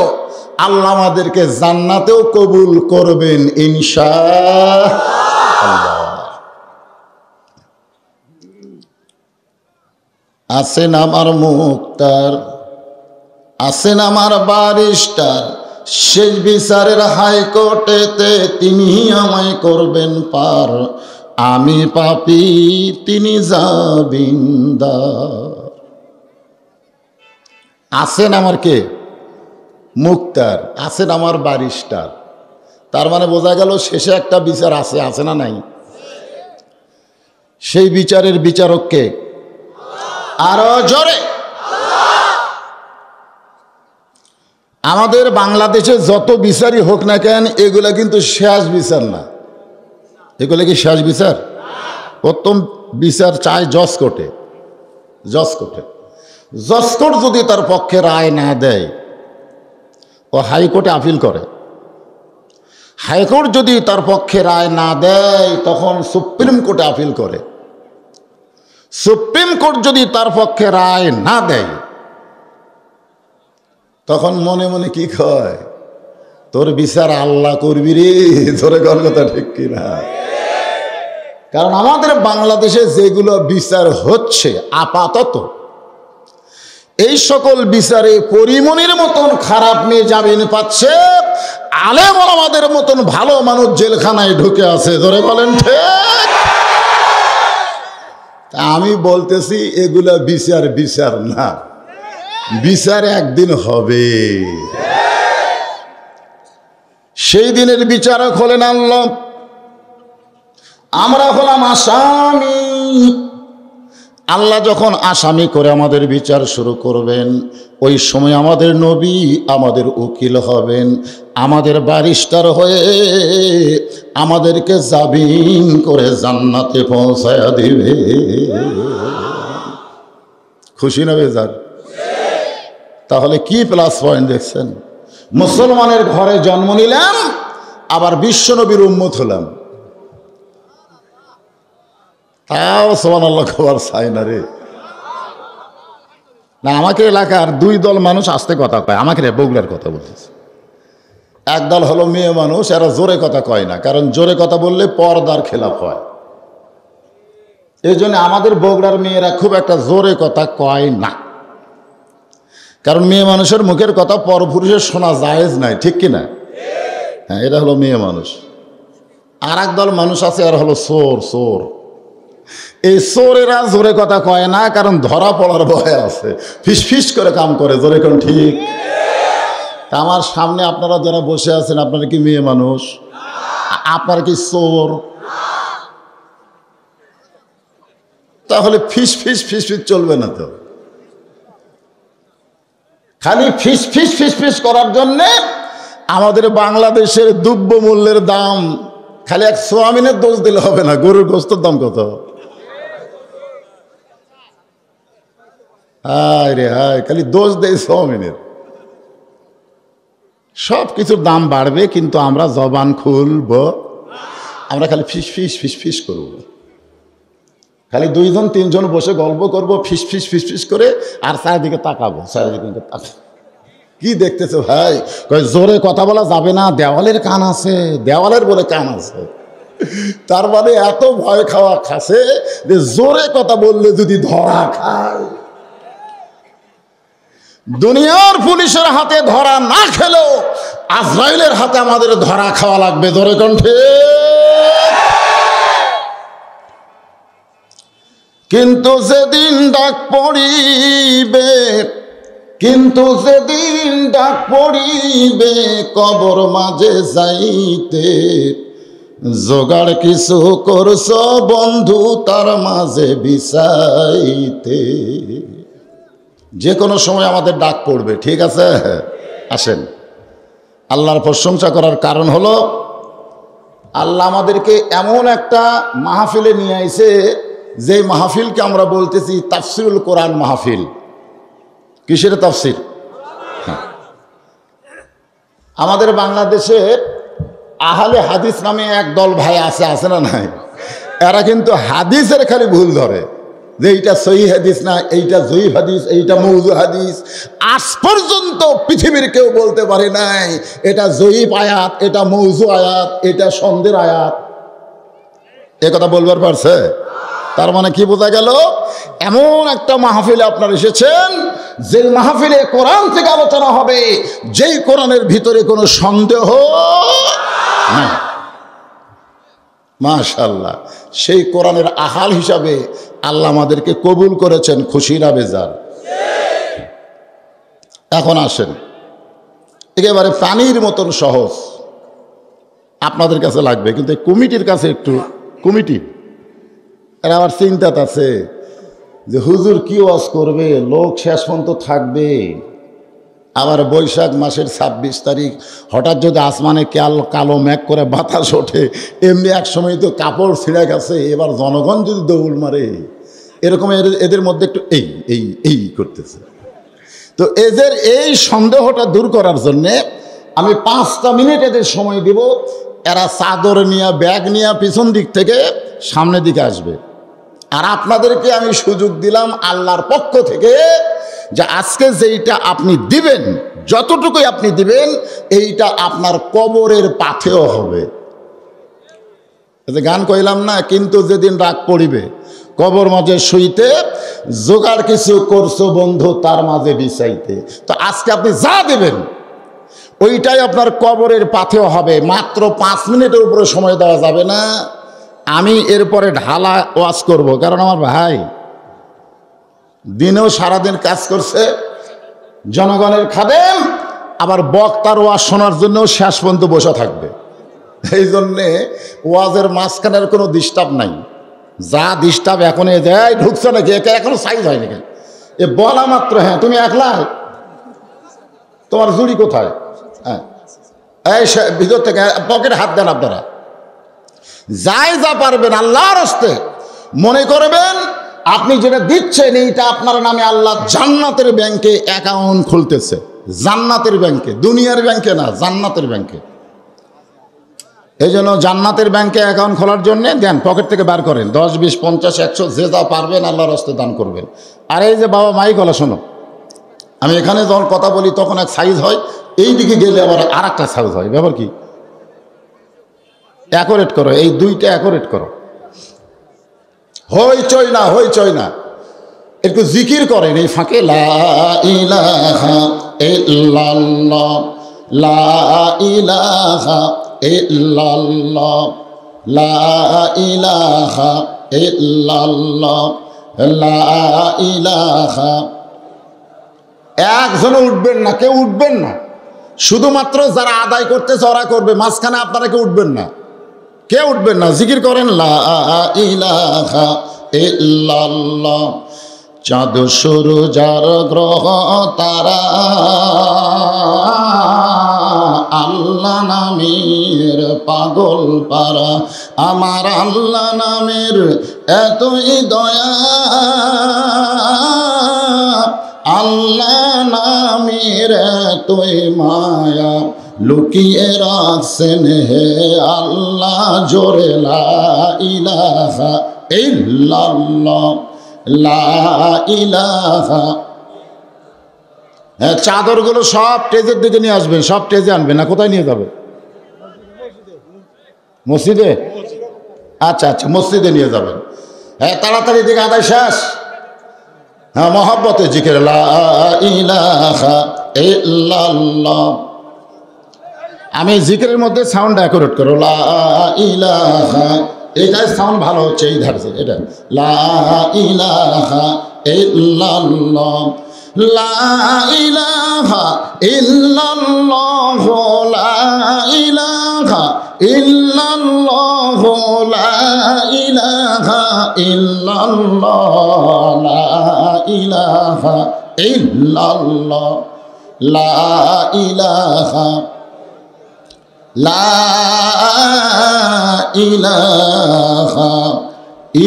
আল্লাহ আমাদেরকে জান্নাতেও কবুল করবেন ইনশাআল্লাহ। আছেন আমার মুক্তার, আছেন আমার বারিস্টার, শেষ বিচারের হাইকোর্টেতে তিনি আমায় করবেন পার, আমি পাপী তিনি জামিনদার। আছেন আমার কে? মুক্তার, আছেন আমার ব্যারিস্টার। তার মানে বোঝা গেল শেষে একটা বিচার আছে, আছে না নাই? সেই বিচারের বিচারককে আরো জোরে। আমাদের বাংলাদেশে যত বিচারই হোক না কেন, এগুলা কিন্তু শেষ বিচার না। এগুলো কি শেষ বিচার? প্রথম বিচার চায় জজ কোর্টে। জজ কোর্টে, জজ কোর্ট যদি তার পক্ষে রায় না দেয়, ও হাইকোর্টে আপিল করে। হাইকোর্ট যদি তার পক্ষে রায় না দেয়, তখন সুপ্রিম কোর্টে আপিল করে। সুপ্রিম কোর্ট যদি তার পক্ষে রায় না দেয়, তখন মনে মনে কি কয়, তোর বিচার আল্লাহ করবি রে। তোরে কোন কথা ঠিক কিনা? কারণ আমাদের বাংলাদেশে যেগুলো বিচার হচ্ছে আপাতত, এই সকল বিচারে পরিমণির মতন খারাপ মেয়ে জামিন পাচ্ছে, আলেম ওলামাদের মতন ভালো মানুষ জেলখানায় ঢুকে আছে। ধরে বলেন ঠিক? আমি বলতেছি এগুলা বিচার বিচার না, বিচার একদিন হবে। সেই দিনের বিচারক হলেন আল্লাহ, আমরা হলাম আসামি। আল্লাহ যখন আসামি করে আমাদের বিচার শুরু করবেন, ওই সময় আমাদের নবী আমাদের উকিল হবেন, আমাদের ব্যারিস্টার হয়ে আমাদেরকে জামিন করে জান্নাতে পৌঁছায়া দিবে। খুশি না বেজার? তাহলে কি প্লাস পয়েন্ট দেখছেন? মুসলমানের ঘরে জন্ম নিলাম, আবার বিশ্বনবীর উম্মত হলাম, তাও সুবহানাল্লাহ খবর চাই না রে। না, আমাকে এলাকার দুই দল মানুষ আসতে কথা কয়, আমাকে বগুড়ার কথা বলতেছে। একদল হলো মেয়ে মানুষ, এরা জোরে কথা কয় না, কারণ জোরে কথা বললে পর্দার খেলাপ হয়। এই জন্য আমাদের বগুড়ার মেয়েরা খুব একটা জোরে কথা কয় না, কারণ মেয়ে মানুষের মুখের কথা পরপুরুষের শোনা জায়েজ নাই, ঠিক কিনা? হ্যাঁ, এটা হলো মেয়ে মানুষ। আর একদল মানুষ আছে, আর হলো চোর। চোর, এই চোরেরা জোরে কথা কয় না, কারণ ধরা পড়ার ভয় আছে, ফিস ফিস করে কাম করে। জোরে কোন ঠিক? আমার সামনে আপনারা যারা বসে আছেন, আপনারা কি মেয়ে মানুষ? আপনারা কি চোর? তাহলে ফিস ফিস ফিস ফিস চলবে না তো। খালি ফিস ফিস ফিস ফিস করার জন্যে আমাদের বাংলাদেশের দ্রব্য মূল্যের দাম, খালি এক সোয়াবিনের দোষ দিলে হবে না। গরুর গোস্তের দাম কত? হায় রে হায়, খালি দোষ দেয় সোয়াবিনের। সব কিছুর দাম বাড়বে, কিন্তু আমরা জবান খুলব, আমরা খালি ফিস ফিস ফিস ফিস করব। খালি দুইজন তিনজন বসে গল্প করব, ফিস ফিস ফিস ফিস করে, আর চারিদিকে তাকাবো। চারিদিকে তাকাবো, কি দেখতেছে ভাই? কয় জোরে কথা বলা যাবে না, দেওয়ালের কান আছে। দেওয়ালের বলে কান আছে, তার মানে এত ভয় খাওয়া খাসে যে জোরে কথা বললে যদি ধরা খায়। দুনিয়ার পুলিশের হাতে ধরা না খেলেও আজরাইলের হাতে আমাদের ধরা খাওয়া লাগবে। জোরে কণ্ঠে। কিন্তু যেদিন ডাক পড়িবে, কিন্তু যেদিন ডাক পড়িবে কবর মাঝে যাইতে, জোগাড় কিছু করছ বন্ধু তার মাঝে বিছাইতে। যে কোনো সময় আমাদের ডাক পড়বে, ঠিক আছে? আসেন, আল্লাহর প্রশংসা করার কারণ হলো আল্লাহ আমাদেরকে এমন একটা মাহফিলে নিয়ে আইছে, যে মাহফিলকে আমরা বলতেছি তাফসিরুল কোরআন মাহফিল। কিসের তাফসির? হ্যাঁ, আমাদের বাংলাদেশে আহলে হাদিস নামে এক দল ভাই আছে, আছে না নাই? এরা কিন্তু হাদিসের খালি ভুল ধরে, যে এইটা সহিহ হাদিস না, এইটা জয়ীফ হাদিস, এইটা মওযু হাদিস। আজ পর্যন্ত পৃথিবীর কেউ বলতে পারে নাই এটা জয়ীফ আয়াত, এটা মওযু আয়াত, এটা সন্দেহের আয়াত। এ কথা বলবার পারছে? তার মানে কি বোঝা গেল? এমন একটা মাহফিলে আপনারা এসেছেন, যে মাহফিলে কোরআন থেকে আলোচনা হবে, যেই কোরআনের ভিতরে কোনো সন্দেহ নাই। মাশাআল্লাহ, সেই কোরআনের আহাল হিসাবে আল্লাহ আমাদেরকে কবুল করেছেন। খুশি না বেজার? এখন আসেন, একেবারে পানির মতন সহজ আপনাদের কাছে লাগবে, কিন্তু এই কমিটির কাছে একটু কমিটি এরা আবার চিন্তাত আছে যে হুজুর কি ওয়াজ করবে, লোক শেষ পর্যন্ত থাকবে। আবার বৈশাখ মাসের 26 তারিখ হঠাৎ যদি আসমানে কালো মেঘ করে বাতাস ওঠে, এমনি এক সময় তো কাপড় ছিঁড়ে গেছে, এবার জনগণ যদি দৌড় মারে, এরকম এদের মধ্যে একটু এই করতেছে। তো এদের এই সন্দেহটা দূর করার জন্যে আমি 5টা মিনিট এদের সময় দিব। এরা চাদর নিয়ে ব্যাগ নিয়ে পিছন দিক থেকে সামনের দিকে আসবে, আর আপনাদেরকে আমি সুযোগ দিলাম আল্লাহর পক্ষ থেকে যে আজকে যেইটা আপনি দিবেন, যতটুকুই আপনি দিবেন, এইটা আপনার কবরের পাথেও হবে। গান কইলাম না, কিন্তু যেদিন রাগ পড়িবে কবর মাঝে শুইতে, জোগাড় কিছু করছো বন্ধু তার মাঝে বিছাইতে। তো আজকে আপনি যা দেবেন ওইটাই আপনার কবরের পাথেও হবে। মাত্র 5 মিনিটের উপরে সময় দেওয়া যাবে না। আমি এরপরে ঢালা ওয়াজ করব, কারণ আমার ভাই দিনেও সারাদিন কাজ করছে, জনগণের খাদেম, আবার বক্তার ওয়াজ শোনার জন্যও শেষ পর্যন্ত বসে থাকবে। এই জন্যে ওয়াজের মাঝখানের কোনো ডিস্টার্ব নাই। যা ডিস্টার্ব এখন যায় ঢুকছে নাকি, এখনো সাইজ হয় নাকি, এ বলা মাত্র হ্যাঁ তুমি একলা, তোমার জুড়ি কোথায়, হ্যাঁ এই ভিতর থেকে পকেটে হাত দেন। আপনারা যাই যা পারবেন আল্লাহর হস্তে মনে করবেন আপনি যেটা দিচ্ছেন এইটা আপনার নামে আল্লাহ জান্নাতের ব্যাংকে অ্যাকাউন্ট খুলতেছে। জান্নাতের ব্যাংকে, দুনিয়ার ব্যাংকে না, জান্নাতের ব্যাংকে। এই জন্য জান্নাতের ব্যাংকে অ্যাকাউন্ট খোলার জন্য দেন, পকেট থেকে বার করেন, 10, 20, 50, 100 যে যা পারবেন আল্লাহর হস্তে দান করবেন। আর এই যে বাবা মাইক হলো, শোনো, আমি এখানে যখন কথা বলি তখন এক সাইজ হয়, এই দিকে গেলে আবার আর একটা সাইজ হয়। ব্যাপার কি? অ্যাকোরেট করো, এই দুইটা অ্যাকোরেট করো, হইচই না, একটু জিকির করেন এই ফাঁকে। লা ইলাহা ইল্লাল্লাহ, লা ইলাহা ইল্লাল্লাহ, লা ইলাহা ইল্লাল্লাহ, লা ইলাহা। একজনও উঠবেন না, কেউ উঠবেন না, শুধুমাত্র যারা আদায় করতেছে ওরা করবে, মাঝখানে আপনারা কেউ উঠবেন না, কেউ উঠবেন না, জিকির করেন লা ইলাহা ইল্লাল্লাহ। চাঁদ সূরুজার গ্রহ তারা আল্লাহ নামের পাগল পারা, আমার আল্লাহ নামের এতই দয়া, আল্লাহ নামের এতই মায়া, লুকিয়ে রাখছেন হে আল্লাহ জোরে লা ইলাহা ইল্লাল্লাহ, লা ইলাহা। হ্যাঁ, চাদরগুলো সব টেজের দিকে নিয়ে আসবেন, সব টেজে আনবেন না। কোথায় নিয়ে যাবে? মসজিদে? আচ্ছা, মসজিদে নিয়ে যাবেন। হ্যাঁ, তাড়াতাড়ি দিকে আদায় শেষ। হ্যাঁ, মহব্বতে জিকির লা ইলাহা ইল্লাল্লাহ। আমি জিকিরের মধ্যে সাউন্ড অ্যাকুরেট করো, লা ইলাহা, এইটাই সাউন্ড ভালো হচ্ছে, এই ধারছে এটা, লা ইলাহা ইল্লাল্লাহ, লা ইলাহা ইল্লাল্লাহ, লা ইলাহা ইল্লাল্লাহ, লা ইলাহা ইল্লাল্লাহ, লা ইলাহা ইল্লাল্লাহ, লা ইলাহা, লা ইলাহা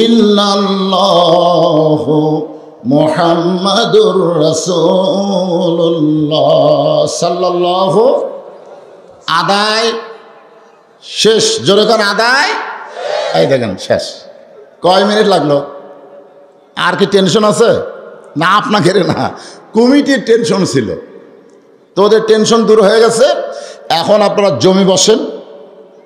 ইল্লাল্লাহ মুহাম্মাদুর রাসূলুল্লাহ সাল্লাল্লাহু। আদায় শেষ, জোরে করে আদায়। এই দেখেন শেষ। কয় মিনিট লাগলো? আর কি টেনশন আছে? না, আপনাকে না, কমিটির টেনশন ছিল, তো ওদের টেনশন দূর হয়ে গেছে। এখন আপনারা জমি বসেন,